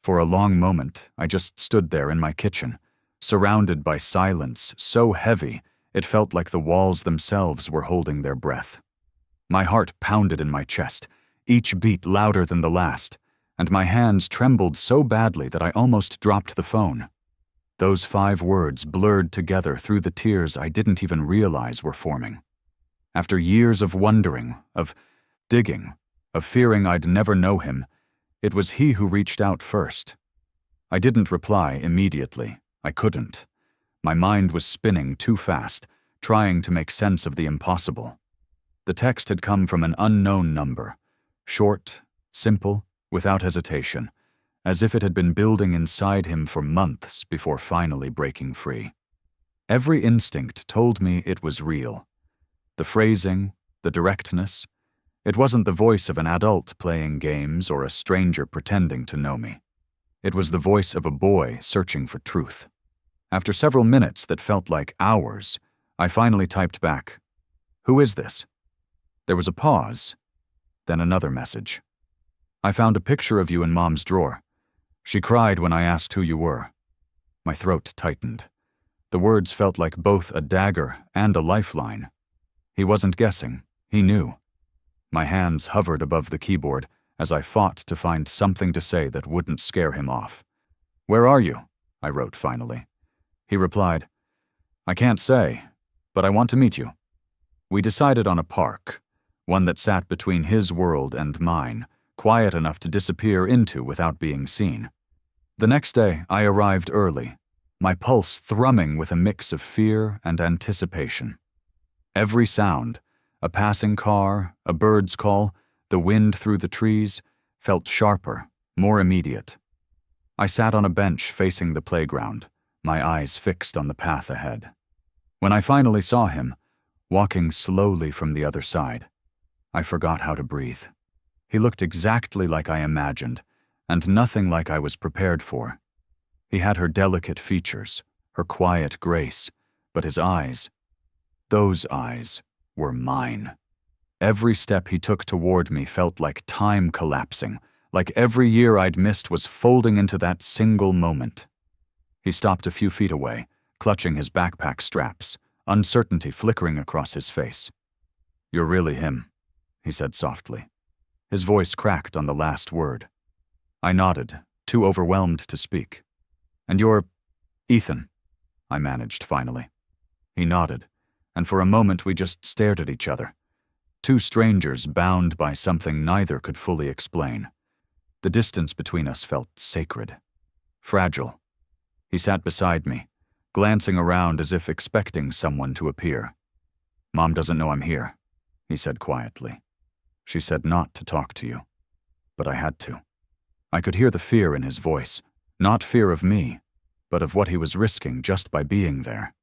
For a long moment, I just stood there in my kitchen, surrounded by silence so heavy it felt like the walls themselves were holding their breath. My heart pounded in my chest, each beat louder than the last, and my hands trembled so badly that I almost dropped the phone. Those 5 words blurred together through the tears I didn't even realize were forming. After years of wondering, of digging, of fearing I'd never know him, it was he who reached out first. I didn't reply immediately. I couldn't. My mind was spinning too fast, trying to make sense of the impossible. The text had come from an unknown number, short, simple, without hesitation, as if it had been building inside him for months before finally breaking free. Every instinct told me it was real. The phrasing, the directness. It wasn't the voice of an adult playing games or a stranger pretending to know me. It was the voice of a boy searching for truth. After several minutes that felt like hours, I finally typed back, "Who is this?" There was a pause, then another message. "I found a picture of you in Mom's drawer. She cried when I asked who you were." My throat tightened. The words felt like both a dagger and a lifeline. He wasn't guessing. He knew. My hands hovered above the keyboard, as I fought to find something to say that wouldn't scare him off. "Where are you?" I wrote finally. He replied, "I can't say, but I want to meet you." We decided on a park, one that sat between his world and mine, quiet enough to disappear into without being seen. The next day, I arrived early, my pulse thrumming with a mix of fear and anticipation. Every sound, a passing car, a bird's call, the wind through the trees, felt sharper, more immediate. I sat on a bench facing the playground, my eyes fixed on the path ahead. When I finally saw him, walking slowly from the other side, I forgot how to breathe. He looked exactly like I imagined, and nothing like I was prepared for. He had her delicate features, her quiet grace, but his eyes, those eyes, were mine. Every step he took toward me felt like time collapsing, like every year I'd missed was folding into that single moment. He stopped a few feet away, clutching his backpack straps, uncertainty flickering across his face. "You're really him," he said softly. His voice cracked on the last word. I nodded, too overwhelmed to speak. "And you're Ethan," I managed finally. He nodded, and for a moment we just stared at each other. Two strangers bound by something neither could fully explain. The distance between us felt sacred, fragile. He sat beside me, glancing around as if expecting someone to appear. "Mom doesn't know I'm here," he said quietly. "She said not to talk to you, but I had to." I could hear the fear in his voice, not fear of me, but of what he was risking just by being there.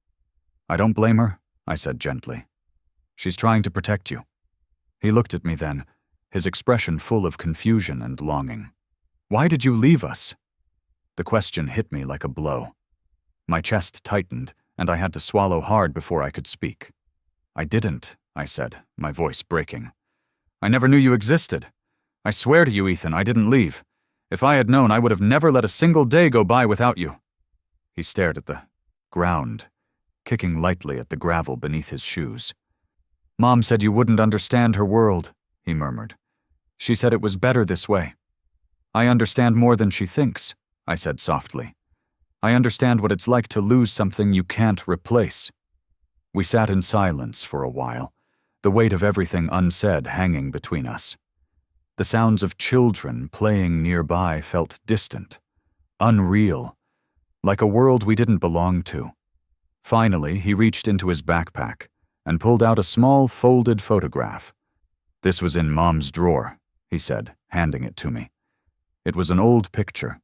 "I don't blame her," I said gently. "She's trying to protect you." He looked at me then, his expression full of confusion and longing. "Why did you leave us?" The question hit me like a blow. My chest tightened, and I had to swallow hard before I could speak. "I didn't," I said, my voice breaking. "I never knew you existed. I swear to you, Ethan, I didn't leave. If I had known, I would have never let a single day go by without you." He stared at the ground, kicking lightly at the gravel beneath his shoes. "Mom said you wouldn't understand her world," he murmured. "She said it was better this way." "I understand more than she thinks," I said softly. "I understand what it's like to lose something you can't replace." We sat in silence for a while, the weight of everything unsaid hanging between us. The sounds of children playing nearby felt distant, unreal, like a world we didn't belong to. Finally, he reached into his backpack and pulled out a small folded photograph. "This was in Mom's drawer," he said, handing it to me. It was an old picture.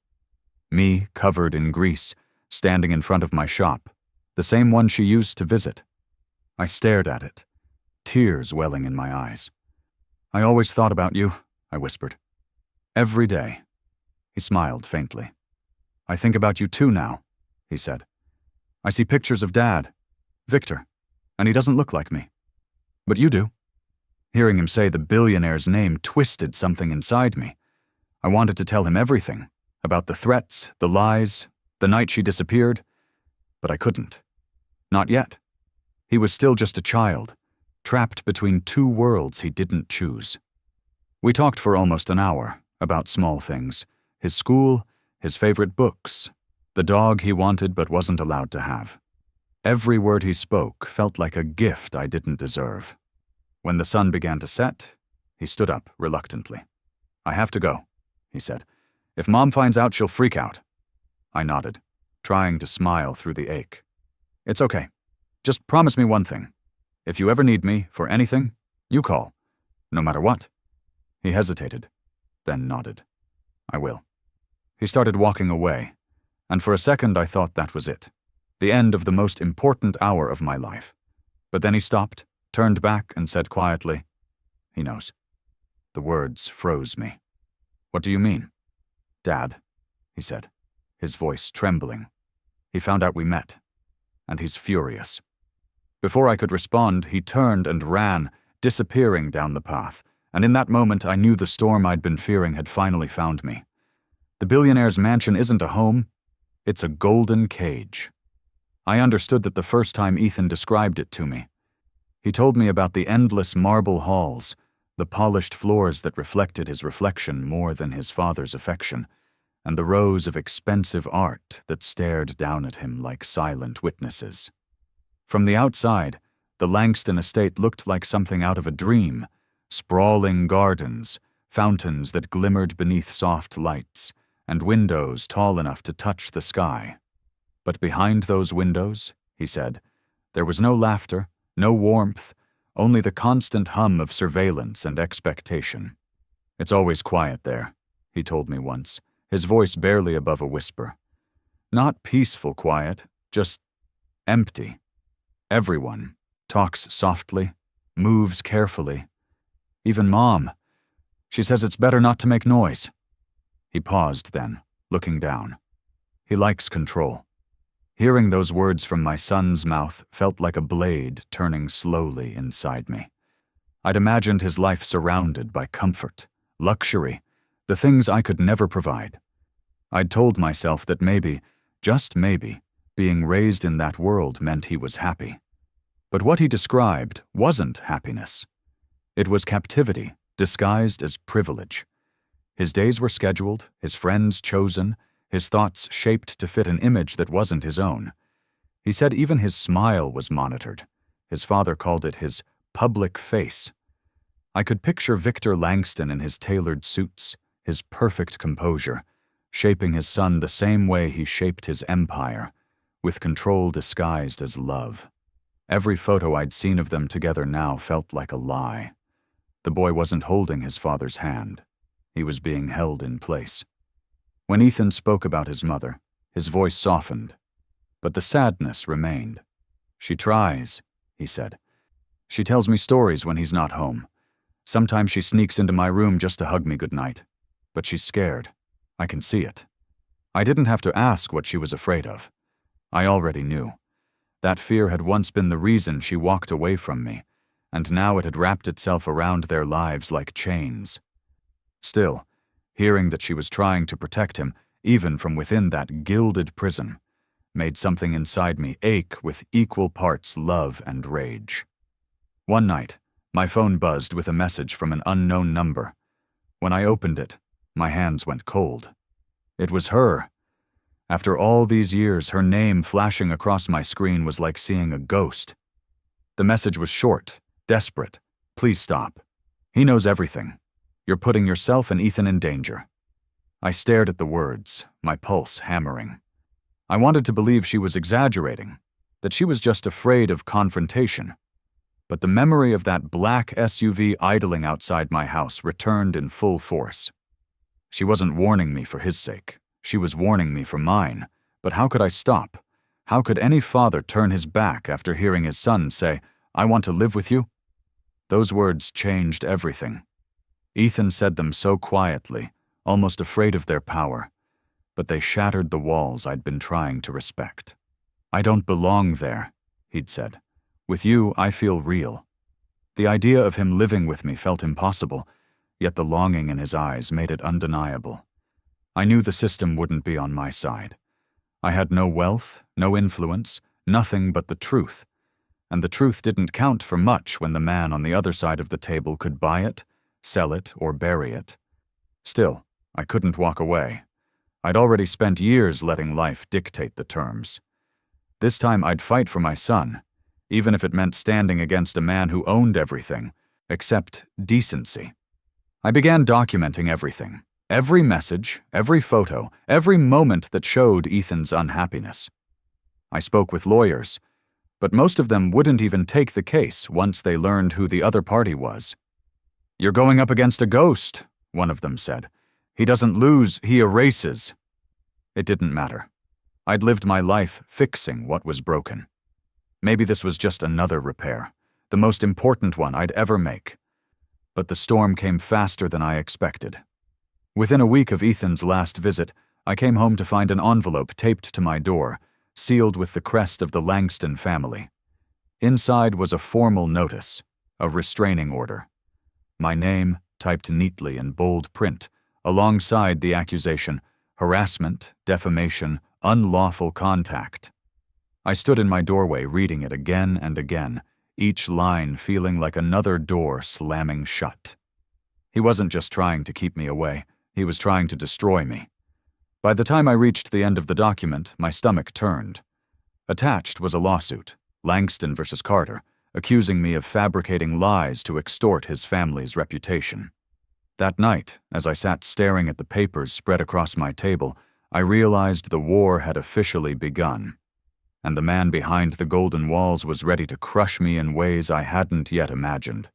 Me, covered in grease, standing in front of my shop, the same one she used to visit. I stared at it, tears welling in my eyes. "I always thought about you," I whispered. "Every day." He smiled faintly. "I think about you too now," he said. "I see pictures of Dad, Victor, and he doesn't look like me. But you do." Hearing him say the billionaire's name twisted something inside me. I wanted to tell him everything, about the threats, the lies, the night she disappeared, but I couldn't. Not yet. He was still just a child, trapped between two worlds he didn't choose. We talked for almost an hour, about small things, his school, his favorite books, the dog he wanted but wasn't allowed to have. Every word he spoke felt like a gift I didn't deserve. When the sun began to set, he stood up reluctantly. "I have to go," he said. "If Mom finds out, she'll freak out." I nodded, trying to smile through the ache. "It's okay. Just promise me one thing. If you ever need me for anything, you call, no matter what." He hesitated, then nodded. "I will." He started walking away, and for a second I thought that was it, the end of the most important hour of my life. But then he stopped, turned back, and said quietly, "He knows." The words froze me. "What do you mean?" "Dad," he said, his voice trembling. "He found out we met, and he's furious." Before I could respond, he turned and ran, disappearing down the path, and in that moment I knew the storm I'd been fearing had finally found me. The billionaire's mansion isn't a home, it's a golden cage. I understood that the first time Ethan described it to me. He told me about the endless marble halls, the polished floors that reflected his reflection more than his father's affection, and the rows of expensive art that stared down at him like silent witnesses. From the outside, the Langston estate looked like something out of a dream: sprawling gardens, fountains that glimmered beneath soft lights, and windows tall enough to touch the sky. But behind those windows, he said, there was no laughter, no warmth, only the constant hum of surveillance and expectation. "It's always quiet there," he told me once, his voice barely above a whisper. Not peaceful quiet, just empty. Everyone talks softly, moves carefully. Even Mom. She says it's better not to make noise. He paused then, looking down. He likes control. Hearing those words from my son's mouth felt like a blade turning slowly inside me. I'd imagined his life surrounded by comfort, luxury, the things I could never provide. I'd told myself that maybe, just maybe, being raised in that world meant he was happy. But what he described wasn't happiness. It was captivity, disguised as privilege. His days were scheduled, his friends chosen, his thoughts shaped to fit an image that wasn't his own. He said even his smile was monitored. His father called it his public face. I could picture Victor Langston in his tailored suits, his perfect composure, shaping his son the same way he shaped his empire, with control disguised as love. Every photo I'd seen of them together now felt like a lie. The boy wasn't holding his father's hand. He was being held in place. When Ethan spoke about his mother, his voice softened, but the sadness remained. "She tries," he said. "She tells me stories when he's not home. Sometimes she sneaks into my room just to hug me goodnight. But she's scared. I can see it." I didn't have to ask what she was afraid of. I already knew. That fear had once been the reason she walked away from me, and now it had wrapped itself around their lives like chains. Still, hearing that she was trying to protect him, even from within that gilded prison, made something inside me ache with equal parts love and rage. One night, my phone buzzed with a message from an unknown number. When I opened it, my hands went cold. It was her. After all these years, her name flashing across my screen was like seeing a ghost. The message was short, desperate. "Please stop. He knows everything. You're putting yourself and Ethan in danger." I stared at the words, my pulse hammering. I wanted to believe she was exaggerating, that she was just afraid of confrontation. But the memory of that black SUV idling outside my house returned in full force. She wasn't warning me for his sake. She was warning me for mine. But how could I stop? How could any father turn his back after hearing his son say, "I want to live with you"? Those words changed everything. Ethan said them so quietly, almost afraid of their power, but they shattered the walls I'd been trying to respect. "I don't belong there," he'd said. "With you, I feel real." The idea of him living with me felt impossible, yet the longing in his eyes made it undeniable. I knew the system wouldn't be on my side. I had no wealth, no influence, nothing but the truth. And the truth didn't count for much when the man on the other side of the table could buy it, sell it, or bury it. Still, I couldn't walk away. I'd already spent years letting life dictate the terms. This time I'd fight for my son, even if it meant standing against a man who owned everything, except decency. I began documenting everything. Every message, every photo, every moment that showed Ethan's unhappiness. I spoke with lawyers, but most of them wouldn't even take the case once they learned who the other party was. "You're going up against a ghost," one of them said. "He doesn't lose, he erases." It didn't matter. I'd lived my life fixing what was broken. Maybe this was just another repair, the most important one I'd ever make. But the storm came faster than I expected. Within a week of Ethan's last visit, I came home to find an envelope taped to my door, sealed with the crest of the Langston family. Inside was a formal notice, a restraining order. My name, typed neatly in bold print, alongside the accusation, harassment, defamation, unlawful contact. I stood in my doorway reading it again and again, each line feeling like another door slamming shut. He wasn't just trying to keep me away, he was trying to destroy me. By the time I reached the end of the document, my stomach turned. Attached was a lawsuit, Langston versus Carter, accusing me of fabricating lies to extort his family's reputation. That night, as I sat staring at the papers spread across my table, I realized the war had officially begun, and the man behind the golden walls was ready to crush me in ways I hadn't yet imagined.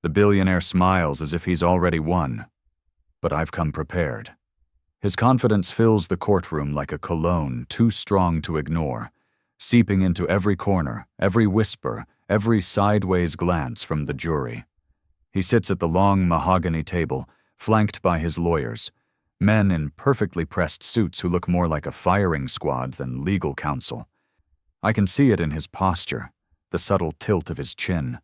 The billionaire smiles as if he's already won, but I've come prepared. His confidence fills the courtroom like a cologne too strong to ignore, seeping into every corner, every whisper, every sideways glance from the jury. He sits at the long mahogany table, flanked by his lawyers, men in perfectly pressed suits who look more like a firing squad than legal counsel. I can see it in his posture, the subtle tilt of his chin,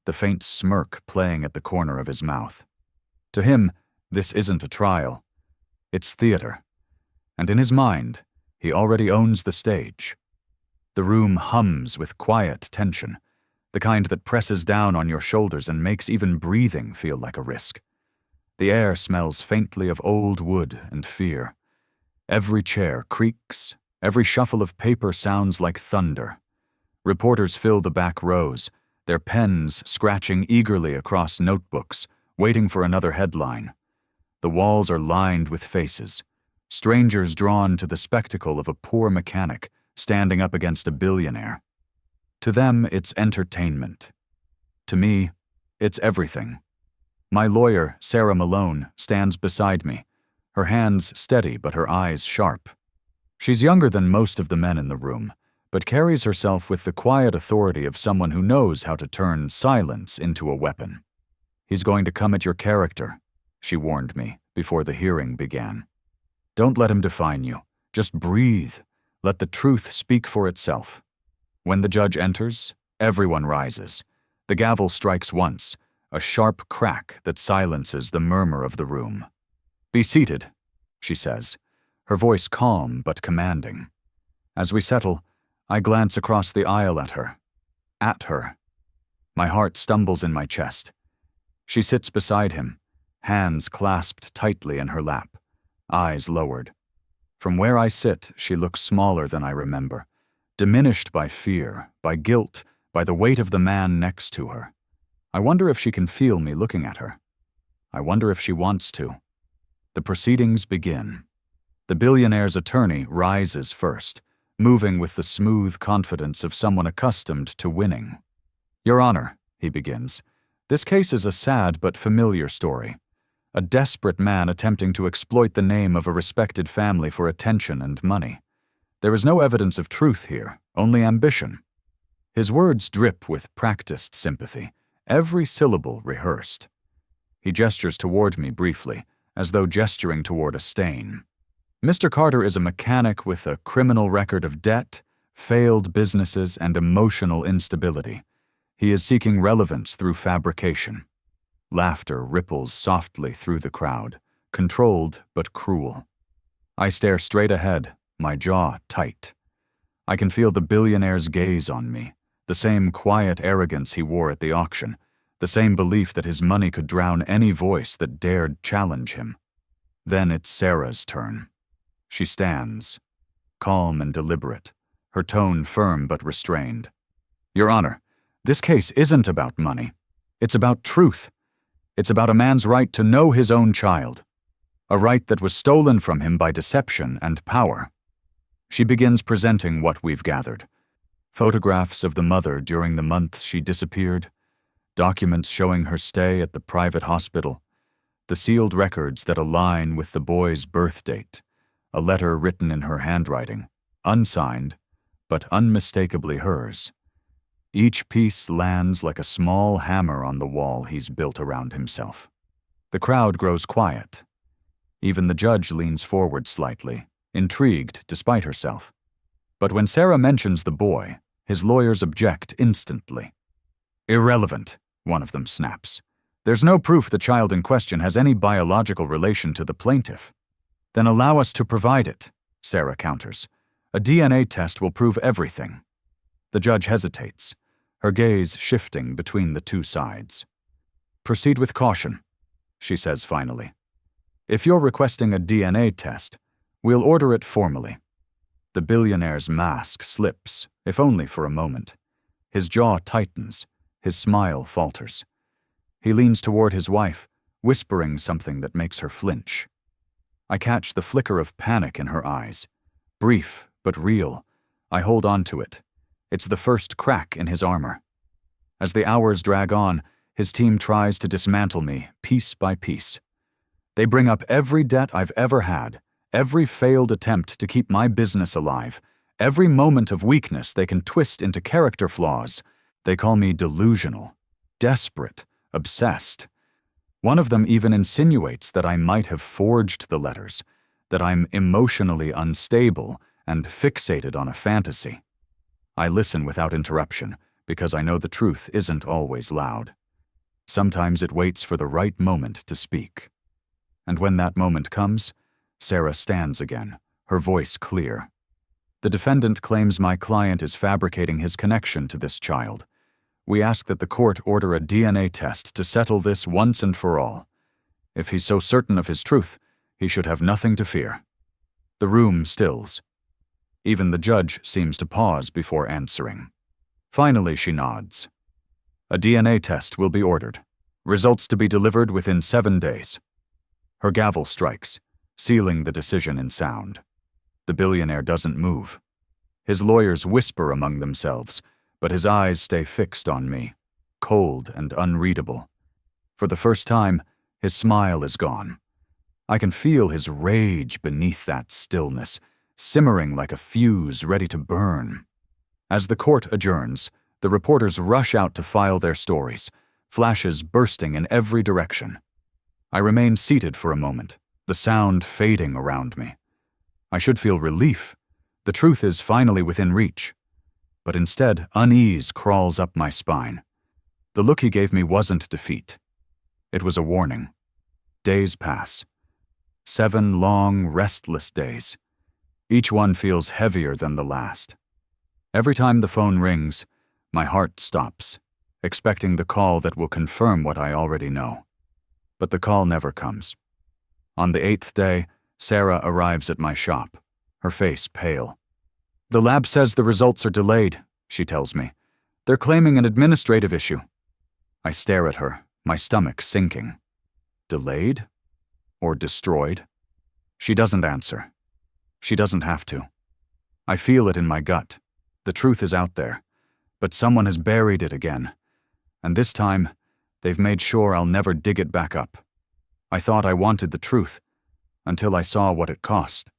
the faint smirk playing at the corner of his mouth. To him, this isn't a trial. It's theater. And in his mind, he already owns the stage. The room hums with quiet tension, the kind that presses down on your shoulders and makes even breathing feel like a risk. The air smells faintly of old wood and fear. Every chair creaks, every shuffle of paper sounds like thunder. Reporters fill the back rows, their pens scratching eagerly across notebooks, waiting for another headline. The walls are lined with faces, strangers drawn to the spectacle of a poor mechanic standing up against a billionaire. To them, it's entertainment. To me, it's everything. My lawyer, Sarah Malone, stands beside me, her hands steady but her eyes sharp. She's younger than most of the men in the room, but carries herself with the quiet authority of someone who knows how to turn silence into a weapon. "He's going to come at your character," she warned me before the hearing began. "Don't let him define you. Just breathe. Let the truth speak for itself." When the judge enters, everyone rises. The gavel strikes once, a sharp crack that silences the murmur of the room. "Be seated," she says, her voice calm but commanding. As we settle, I glance across the aisle at her. At her. My heart stumbles in my chest. She sits beside him, hands clasped tightly in her lap, eyes lowered. From where I sit, she looks smaller than I remember, diminished by fear, by guilt, by the weight of the man next to her. I wonder if she can feel me looking at her. I wonder if she wants to. The proceedings begin. The billionaire's attorney rises first, moving with the smooth confidence of someone accustomed to winning. "Your Honor," he begins, "this case is a sad but familiar story. A desperate man attempting to exploit the name of a respected family for attention and money. There is no evidence of truth here, only ambition." His words drip with practiced sympathy, every syllable rehearsed. He gestures toward me briefly, as though gesturing toward a stain. "Mr. Carter is a mechanic with a criminal record of debt, failed businesses, and emotional instability. He is seeking relevance through fabrication." Laughter ripples softly through the crowd, controlled but cruel. I stare straight ahead, my jaw tight. I can feel the billionaire's gaze on me, the same quiet arrogance he wore at the auction, the same belief that his money could drown any voice that dared challenge him. Then it's Sarah's turn. She stands, calm and deliberate, her tone firm but restrained. "Your Honor, this case isn't about money. It's about truth. It's about a man's right to know his own child, a right that was stolen from him by deception and power." She begins presenting what we've gathered. Photographs of the mother during the months she disappeared, documents showing her stay at the private hospital, the sealed records that align with the boy's birth date, a letter written in her handwriting, unsigned, but unmistakably hers. Each piece lands like a small hammer on the wall he's built around himself. The crowd grows quiet. Even the judge leans forward slightly, intrigued despite herself. But when Sarah mentions the boy, his lawyers object instantly. "Irrelevant," one of them snaps. "There's no proof the child in question has any biological relation to the plaintiff." "Then allow us to provide it," Sarah counters. "A DNA test will prove everything." The judge hesitates, her gaze shifting between the two sides. "Proceed with caution." she says finally. If you're requesting a DNA test, we'll order it formally. The billionaire's mask slips, if only for a moment. His jaw tightens, his smile falters. He leans toward his wife, whispering something that makes her flinch. I catch the flicker of panic in her eyes. Brief, but real. I hold on to it. It's the first crack in his armor. As the hours drag on, his team tries to dismantle me, piece by piece. They bring up every debt I've ever had, every failed attempt to keep my business alive, every moment of weakness they can twist into character flaws. They call me delusional, desperate, obsessed. One of them even insinuates that I might have forged the letters, that I'm emotionally unstable and fixated on a fantasy. I listen without interruption, because I know the truth isn't always loud. Sometimes it waits for the right moment to speak. And when that moment comes, Sarah stands again, her voice clear. The defendant claims my client is fabricating his connection to this child. We ask that the court order a DNA test to settle this once and for all. If he's so certain of his truth, he should have nothing to fear. The room stills. Even the judge seems to pause before answering. Finally, she nods. A DNA test will be ordered. Results to be delivered within 7 days. Her gavel strikes, sealing the decision in sound. The billionaire doesn't move. His lawyers whisper among themselves, but his eyes stay fixed on me, cold and unreadable. For the first time, his smile is gone. I can feel his rage beneath that stillness, simmering like a fuse ready to burn. As the court adjourns, the reporters rush out to file their stories, flashes bursting in every direction. I remain seated for a moment, the sound fading around me. I should feel relief. The truth is finally within reach. But instead, unease crawls up my spine. The look he gave me wasn't defeat. It was a warning. Days pass. 7 long, restless days. Each one feels heavier than the last. Every time the phone rings, my heart stops, expecting the call that will confirm what I already know. But the call never comes. On the 8th day, Sarah arrives at my shop, her face pale. "The lab says the results are delayed," she tells me. "They're claiming an administrative issue." I stare at her, my stomach sinking. Delayed? Or destroyed? She doesn't answer. She doesn't have to. I feel it in my gut. The truth is out there, but someone has buried it again. And this time, they've made sure I'll never dig it back up. I thought I wanted the truth, until I saw what it cost.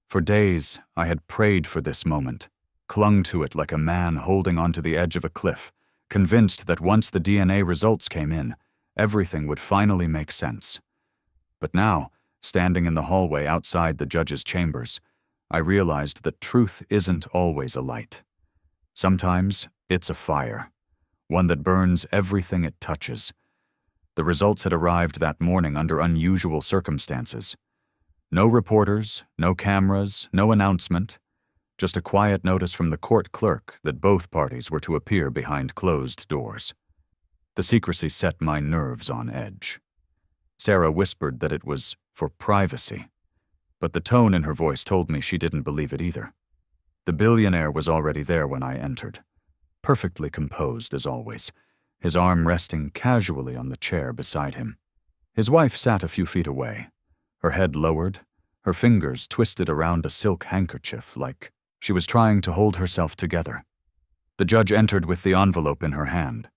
For days, I had prayed for this moment, clung to it like a man holding onto the edge of a cliff, convinced that once the DNA results came in, everything would finally make sense. But now, standing in the hallway outside the judge's chambers, I realized that truth isn't always a light. Sometimes it's a fire, one that burns everything it touches. The results had arrived that morning under unusual circumstances. No reporters, no cameras, no announcement, just a quiet notice from the court clerk that both parties were to appear behind closed doors. The secrecy set my nerves on edge. Sarah whispered that it was for privacy, but the tone in her voice told me she didn't believe it either. The billionaire was already there when I entered, perfectly composed as always, his arm resting casually on the chair beside him. His wife sat a few feet away, her head lowered, her fingers twisted around a silk handkerchief like she was trying to hold herself together. The judge entered with the envelope in her hand.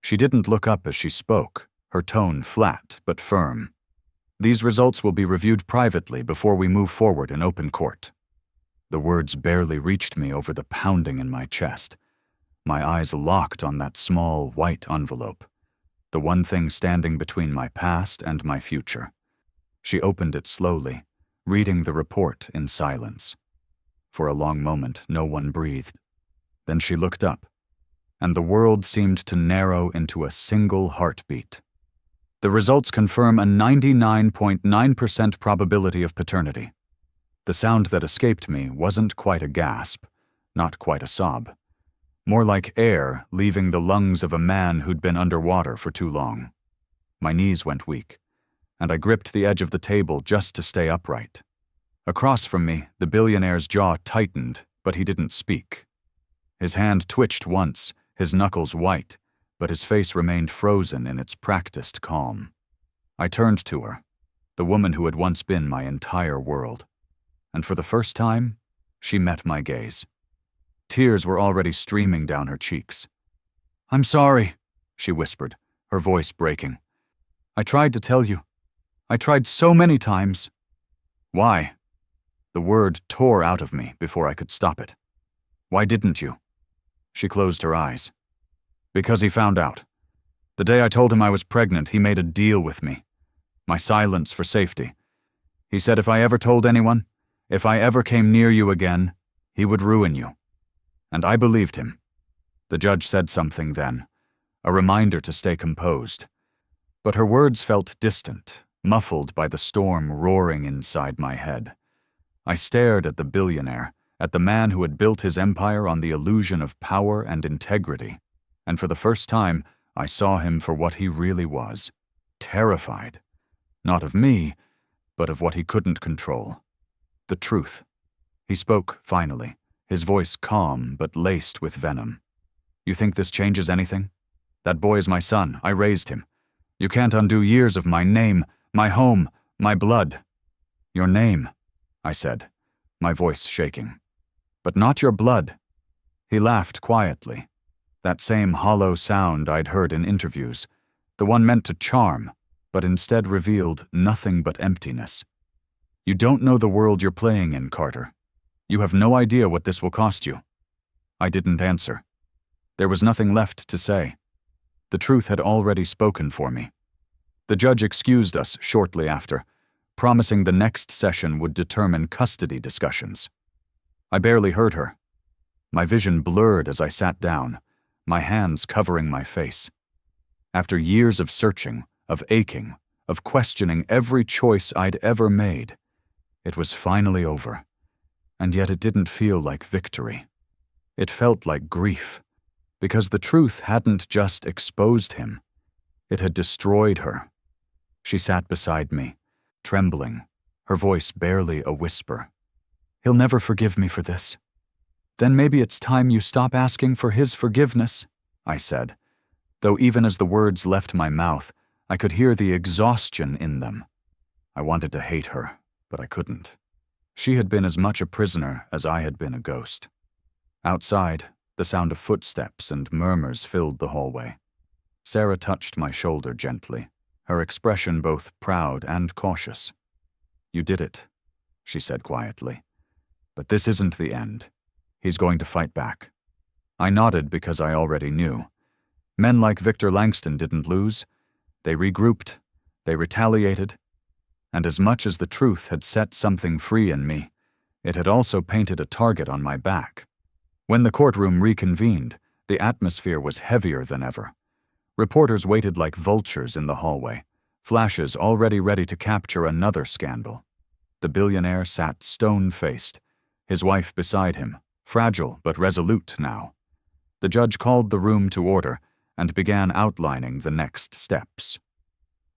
She didn't look up as she spoke, her tone flat but firm. "These results will be reviewed privately before we move forward in open court." The words barely reached me over the pounding in my chest. My eyes locked on that small, white envelope, the one thing standing between my past and my future. She opened it slowly, reading the report in silence. For a long moment, no one breathed. Then she looked up, and the world seemed to narrow into a single heartbeat. "The results confirm a 99.9% probability of paternity." The sound that escaped me wasn't quite a gasp, not quite a sob. More like air leaving the lungs of a man who'd been underwater for too long. My knees went weak. and I gripped the edge of the table just to stay upright. Across from me, the billionaire's jaw tightened, but he didn't speak. His hand twitched once, his knuckles white, but his face remained frozen in its practiced calm. I turned to her, the woman who had once been my entire world, and for the first time, she met my gaze. Tears were already streaming down her cheeks. "I'm sorry," she whispered, her voice breaking. "I tried to tell you. I tried so many times." "Why?" The word tore out of me before I could stop it. "Why didn't you?" She closed her eyes. "Because he found out. The day I told him I was pregnant, he made a deal with me. My silence for safety. He said if I ever told anyone, if I ever came near you again, he would ruin you. And I believed him." The judge said something then, a reminder to stay composed. But her words felt distant, muffled by the storm roaring inside my head. I stared at the billionaire, at the man who had built his empire on the illusion of power and integrity, and for the first time, I saw him for what he really was, terrified. Not of me, but of what he couldn't control. The truth. He spoke, finally, his voice calm but laced with venom. "You think this changes anything? That boy is my son. I raised him. You can't undo years of my name, my home, my blood." "Your name," I said, my voice shaking. "But not your blood." He laughed quietly. That same hollow sound I'd heard in interviews, the one meant to charm, but instead revealed nothing but emptiness. "You don't know the world you're playing in, Carter. You have no idea what this will cost you." I didn't answer. There was nothing left to say. The truth had already spoken for me. The judge excused us shortly after, promising the next session would determine custody discussions. I barely heard her. My vision blurred as I sat down, my hands covering my face. After years of searching, of aching, of questioning every choice I'd ever made, it was finally over. And yet it didn't feel like victory. It felt like grief, because the truth hadn't just exposed him. It had destroyed her. She sat beside me, trembling, her voice barely a whisper. "He'll never forgive me for this." "Then maybe it's time you stop asking for his forgiveness," I said, though even as the words left my mouth, I could hear the exhaustion in them. I wanted to hate her, but I couldn't. She had been as much a prisoner as I had been a ghost. Outside, the sound of footsteps and murmurs filled the hallway. Sarah touched my shoulder gently, her expression both proud and cautious. "You did it," she said quietly. "But this isn't the end. He's going to fight back." I nodded because I already knew. Men like Victor Langston didn't lose. They regrouped, they retaliated, and as much as the truth had set something free in me, it had also painted a target on my back. When the courtroom reconvened, the atmosphere was heavier than ever. Reporters waited like vultures in the hallway, flashes already ready to capture another scandal. The billionaire sat stone-faced, his wife beside him, fragile but resolute now. The judge called the room to order and began outlining the next steps.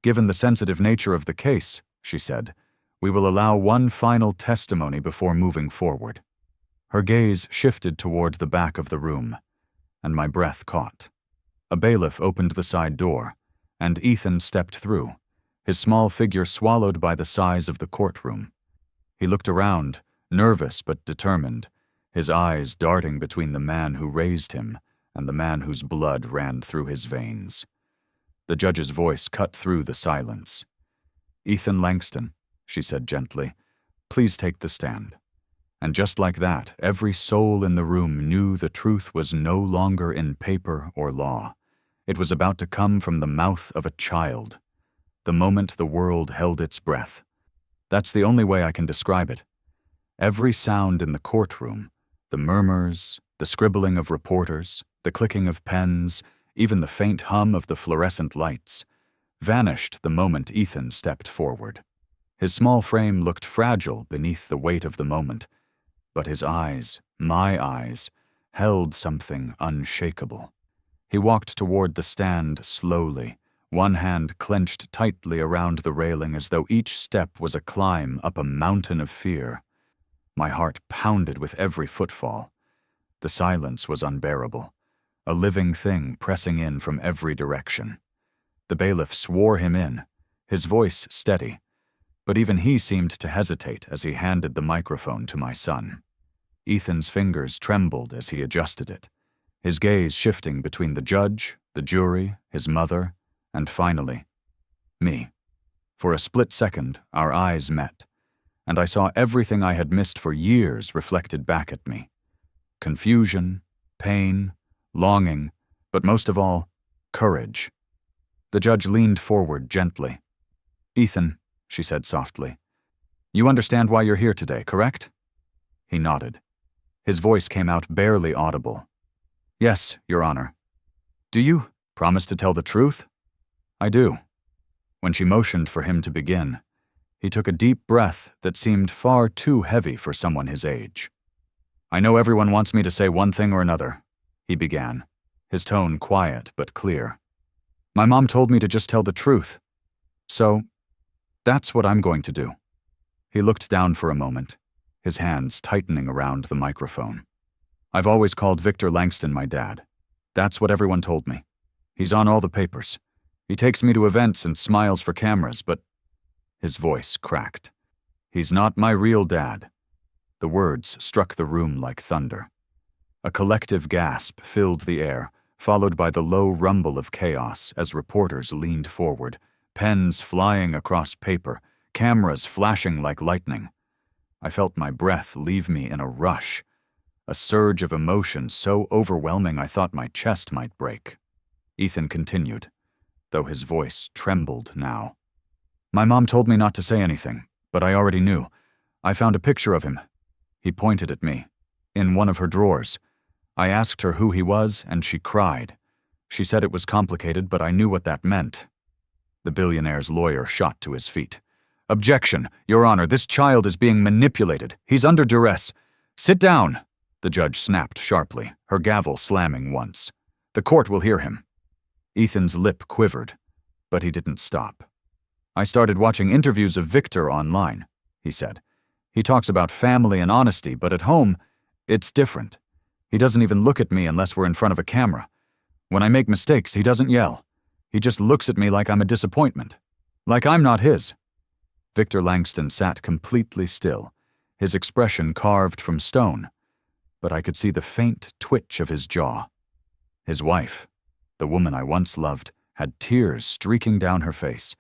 "Given the sensitive nature of the case," she said, "we will allow one final testimony before moving forward." Her gaze shifted toward the back of the room, and my breath caught. A bailiff opened the side door, and Ethan stepped through, his small figure swallowed by the size of the courtroom. He looked around, nervous but determined, his eyes darting between the man who raised him and the man whose blood ran through his veins. The judge's voice cut through the silence. "Ethan Langston," she said gently, "please take the stand." And just like that, every soul in the room knew the truth was no longer in paper or law. It was about to come from the mouth of a child. The moment the world held its breath. That's the only way I can describe it. Every sound in the courtroom, the murmurs, the scribbling of reporters, the clicking of pens, even the faint hum of the fluorescent lights, vanished the moment Ethan stepped forward. His small frame looked fragile beneath the weight of the moment, but his eyes, my eyes, held something unshakable. He walked toward the stand slowly, one hand clenched tightly around the railing as though each step was a climb up a mountain of fear. My heart pounded with every footfall. The silence was unbearable, a living thing pressing in from every direction. The bailiff swore him in, his voice steady, but even he seemed to hesitate as he handed the microphone to my son. Ethan's fingers trembled as he adjusted it, his gaze shifting between the judge, the jury, his mother, and finally, me. For a split second, our eyes met, and I saw everything I had missed for years reflected back at me. Confusion, pain, longing, but most of all, courage. The judge leaned forward gently. "Ethan," she said softly, "you understand why you're here today, correct?" He nodded. His voice came out barely audible. "Yes, Your Honor." "Do you promise to tell the truth?" "I do." When she motioned for him to begin, he took a deep breath that seemed far too heavy for someone his age. "I know everyone wants me to say one thing or another," he began, his tone quiet but clear. "My mom told me to just tell the truth. So, that's what I'm going to do." He looked down for a moment, his hands tightening around the microphone. "I've always called Victor Langston my dad. That's what everyone told me. He's on all the papers. He takes me to events and smiles for cameras, but..." His voice cracked. "He's not my real dad." The words struck the room like thunder. A collective gasp filled the air, followed by the low rumble of chaos as reporters leaned forward, pens flying across paper, cameras flashing like lightning. I felt my breath leave me in a rush, a surge of emotion so overwhelming I thought my chest might break. Ethan continued, though his voice trembled now. "My mom told me not to say anything, but I already knew. I found a picture of him." He pointed at me, in one of her drawers. I asked her who he was, and she cried. She said it was complicated, but I knew what that meant. The billionaire's lawyer shot to his feet. "Objection, Your Honor, this child is being manipulated. He's under duress." "Sit down," the judge snapped sharply, her gavel slamming once. "The court will hear him." Ethan's lip quivered, but he didn't stop. "I started watching interviews of Victor online," he said. "He talks about family and honesty, but at home, it's different. He doesn't even look at me unless we're in front of a camera. When I make mistakes, he doesn't yell. He just looks at me like I'm a disappointment. Like I'm not his." Victor Langston sat completely still, his expression carved from stone, but I could see the faint twitch of his jaw. His wife, the woman I once loved, had tears streaking down her face.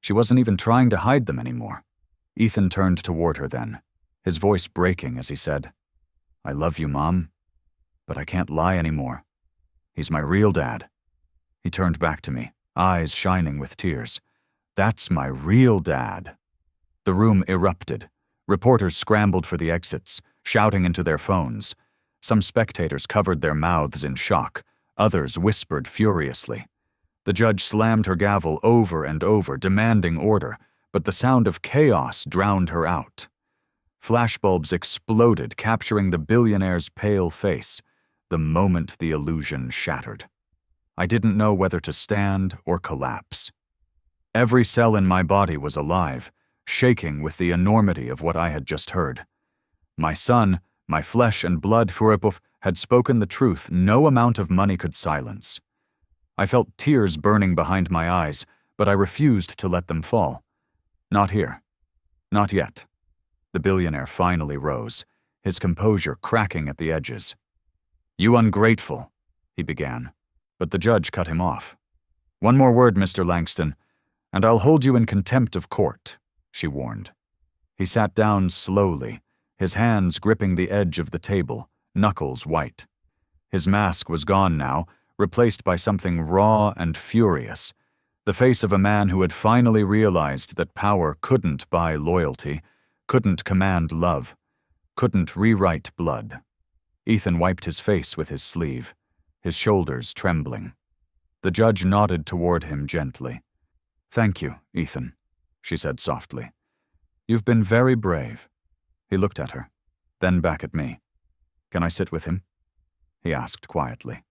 She wasn't even trying to hide them anymore. Ethan turned toward her then, his voice breaking as he said, "I love you, Mom, but I can't lie anymore. He's my real dad." He turned back to me, eyes shining with tears. "That's my real dad." The room erupted. Reporters scrambled for the exits, shouting into their phones. Some spectators covered their mouths in shock. Others whispered furiously. The judge slammed her gavel over and over, demanding order, but the sound of chaos drowned her out. Flashbulbs exploded, capturing the billionaire's pale face, the moment the illusion shattered. I didn't know whether to stand or collapse. Every cell in my body was alive, shaking with the enormity of what I had just heard. My son, my flesh and blood Furipov, had spoken the truth no amount of money could silence. I felt tears burning behind my eyes, but I refused to let them fall. Not here. Not yet. The billionaire finally rose, his composure cracking at the edges. "You ungrateful," he began, but the judge cut him off. "One more word, Mr. Langston, and I'll hold you in contempt of court," she warned. He sat down slowly, his hands gripping the edge of the table, knuckles white. His mask was gone now, replaced by something raw and furious, the face of a man who had finally realized that power couldn't buy loyalty, couldn't command love, couldn't rewrite blood. Ethan wiped his face with his sleeve, his shoulders trembling. The judge nodded toward him gently. "Thank you, Ethan," she said softly. "You've been very brave." He looked at her, then back at me. "Can I sit with him?" he asked quietly.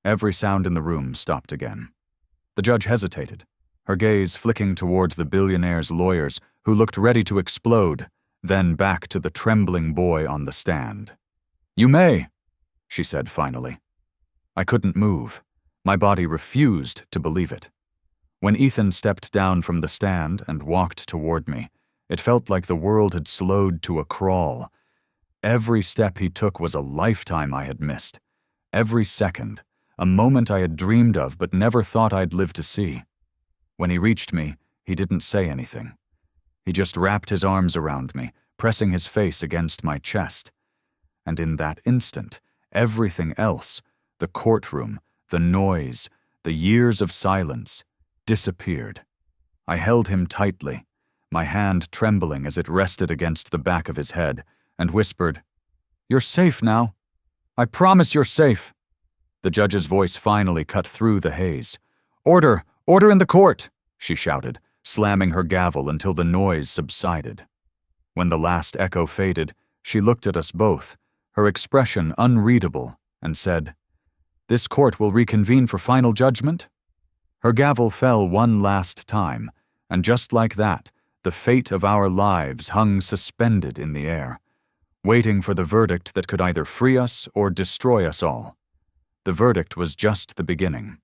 Every sound in the room stopped again. The judge hesitated, her gaze flicking toward the billionaire's lawyers, who looked ready to explode, then back to the trembling boy on the stand. "You may," she said finally. I couldn't move. My body refused to believe it. When Ethan stepped down from the stand and walked toward me, it felt like the world had slowed to a crawl. Every step he took was a lifetime I had missed. Every second, a moment I had dreamed of but never thought I'd live to see. When he reached me, he didn't say anything. He just wrapped his arms around me, pressing his face against my chest. And in that instant, everything else, the courtroom, the noise, the years of silence, disappeared. I held him tightly, my hand trembling as it rested against the back of his head, and whispered, "You're safe now. I promise you're safe." The judge's voice finally cut through the haze. "Order! Order in the court!" she shouted, slamming her gavel until the noise subsided. When the last echo faded, she looked at us both, her expression unreadable, and said, "This court will reconvene for final judgment?" Her gavel fell one last time, and just like that, the fate of our lives hung suspended in the air, waiting for the verdict that could either free us or destroy us all. The verdict was just the beginning,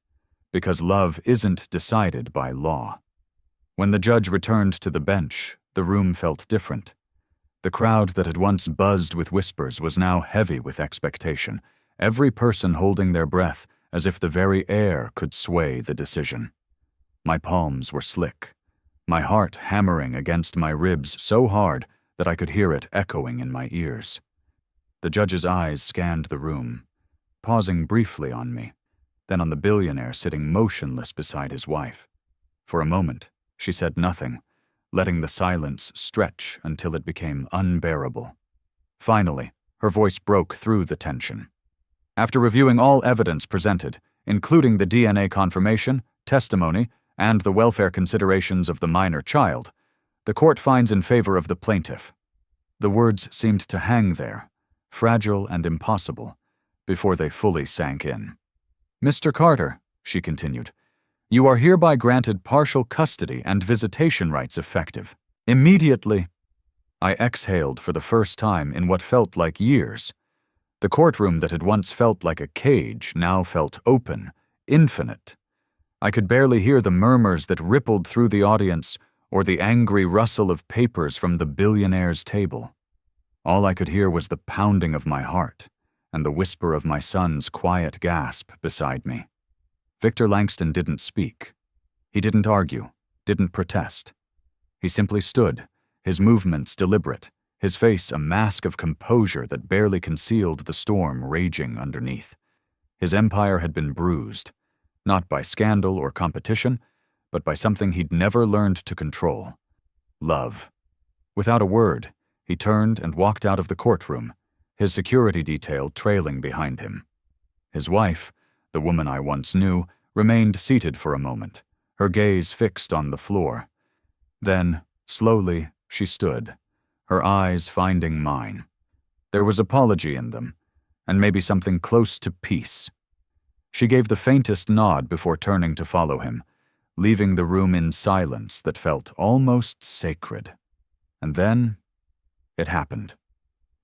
because love isn't decided by law. When the judge returned to the bench, the room felt different. The crowd that had once buzzed with whispers was now heavy with expectation, every person holding their breath as if the very air could sway the decision. My palms were slick, my heart hammering against my ribs so hard that I could hear it echoing in my ears. The judge's eyes scanned the room, pausing briefly on me, then on the billionaire sitting motionless beside his wife. For a moment, she said nothing, letting the silence stretch until it became unbearable. Finally, her voice broke through the tension. "After reviewing all evidence presented, including the DNA confirmation, testimony, and the welfare considerations of the minor child, the court finds in favor of the plaintiff." The words seemed to hang there, fragile and impossible, before they fully sank in. "Mr. Carter," she continued, "you are hereby granted partial custody and visitation rights effective. Immediately." I exhaled for the first time in what felt like years. The courtroom that had once felt like a cage now felt open, infinite. I could barely hear the murmurs that rippled through the audience or the angry rustle of papers from the billionaire's table. All I could hear was the pounding of my heart and the whisper of my son's quiet gasp beside me. Victor Langston didn't speak. He didn't argue, didn't protest. He simply stood, his movements deliberate, his face a mask of composure that barely concealed the storm raging underneath. His empire had been bruised, not by scandal or competition, but by something he'd never learned to control: love. Without a word, he turned and walked out of the courtroom, his security detail trailing behind him. His wife, the woman I once knew, remained seated for a moment, her gaze fixed on the floor. Then, slowly, she stood, her eyes finding mine. There was apology in them, and maybe something close to peace. She gave the faintest nod before turning to follow him, leaving the room in silence that felt almost sacred. And then, it happened.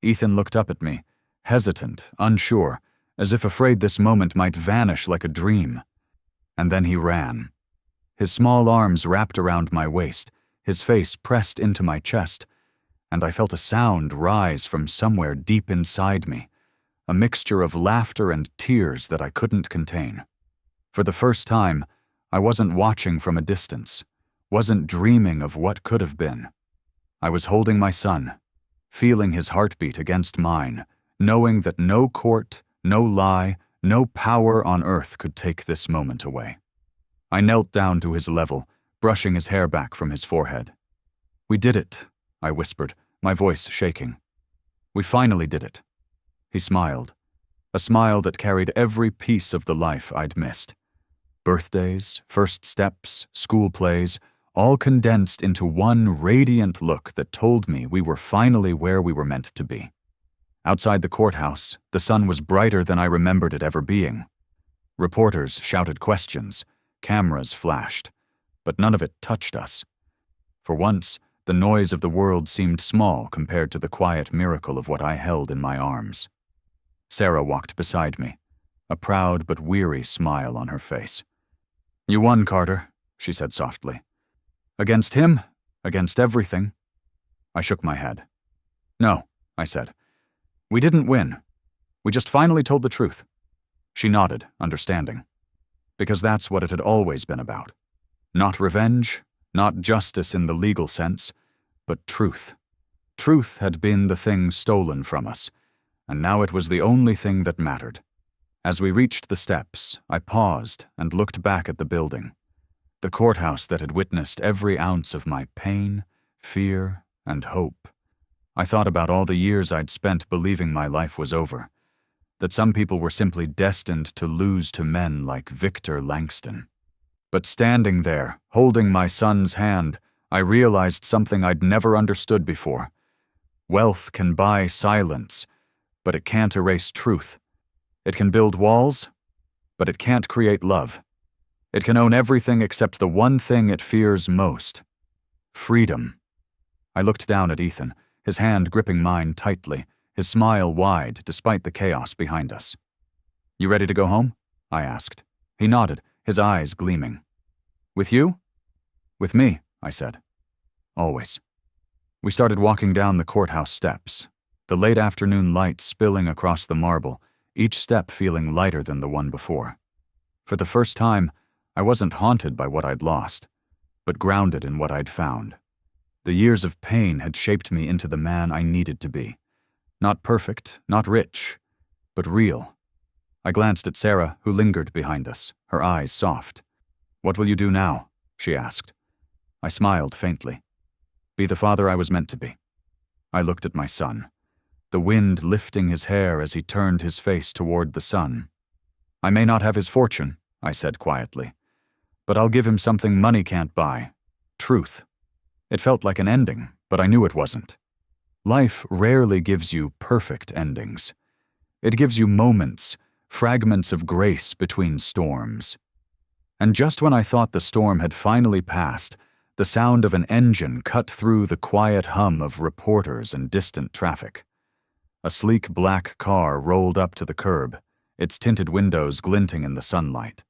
Ethan looked up at me, hesitant, unsure, as if afraid this moment might vanish like a dream. And then he ran. His small arms wrapped around my waist, his face pressed into my chest, and I felt a sound rise from somewhere deep inside me, a mixture of laughter and tears that I couldn't contain. For the first time, I wasn't watching from a distance, wasn't dreaming of what could have been. I was holding my son, feeling his heartbeat against mine, knowing that no court, no lie, no power on earth could take this moment away. I knelt down to his level, brushing his hair back from his forehead. "We did it," I whispered, my voice shaking. "We finally did it." He smiled, a smile that carried every piece of the life I'd missed. Birthdays, first steps, school plays, all condensed into one radiant look that told me we were finally where we were meant to be. Outside the courthouse, the sun was brighter than I remembered it ever being. Reporters shouted questions, cameras flashed. but none of it touched us. For once, the noise of the world seemed small compared to the quiet miracle of what I held in my arms. Sarah walked beside me, a proud but weary smile on her face. "You won, Carter," she said softly. "Against him, against everything." I shook my head. "No," I said. "We didn't win. We just finally told the truth." She nodded, understanding. Because that's what it had always been about. Not revenge, not justice in the legal sense, but truth. Truth had been the thing stolen from us, and now it was the only thing that mattered. As we reached the steps, I paused and looked back at the building, the courthouse that had witnessed every ounce of my pain, fear, and hope. I thought about all the years I'd spent believing my life was over, that some people were simply destined to lose to men like Victor Langston. But standing there, holding my son's hand, I realized something I'd never understood before. Wealth can buy silence, but it can't erase truth. It can build walls, but it can't create love. It can own everything except the one thing it fears most: freedom. I looked down at Ethan, his hand gripping mine tightly, his smile wide despite the chaos behind us. "You ready to go home?" I asked. He nodded, his eyes gleaming. "With you?" "With me," I said. "Always." We started walking down the courthouse steps, the late afternoon light spilling across the marble, each step feeling lighter than the one before. For the first time, I wasn't haunted by what I'd lost, but grounded in what I'd found. The years of pain had shaped me into the man I needed to be. Not perfect, not rich, but real. I glanced at Sarah, who lingered behind us, her eyes soft. "What will you do now?" she asked. I smiled faintly. "Be the father I was meant to be." I looked at my son, the wind lifting his hair as he turned his face toward the sun. "I may not have his fortune," I said quietly, "but I'll give him something money can't buy: truth." It felt like an ending, but I knew it wasn't. Life rarely gives you perfect endings. It gives you moments, fragments of grace between storms. And just when I thought the storm had finally passed, the sound of an engine cut through the quiet hum of reporters and distant traffic. A sleek black car rolled up to the curb, its tinted windows glinting in the sunlight.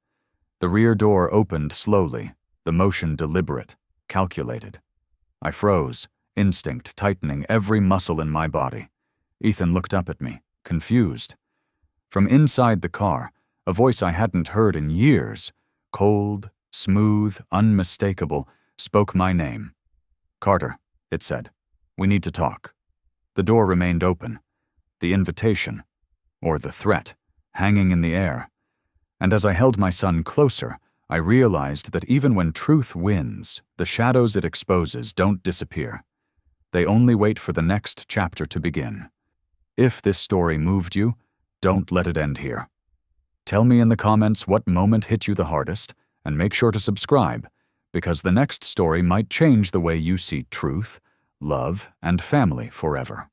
The rear door opened slowly, the motion deliberate, calculated. I froze, instinct tightening every muscle in my body. Ethan looked up at me, confused. From inside the car, a voice I hadn't heard in years, cold, smooth, unmistakable, spoke my name. "Carter," it said. "We need to talk." The door remained open, the invitation, or the threat, hanging in the air. And as I held my son closer, I realized that even when truth wins, the shadows it exposes don't disappear. They only wait for the next chapter to begin. If this story moved you, don't let it end here. Tell me in the comments what moment hit you the hardest, and make sure to subscribe, because the next story might change the way you see truth, love, and family forever.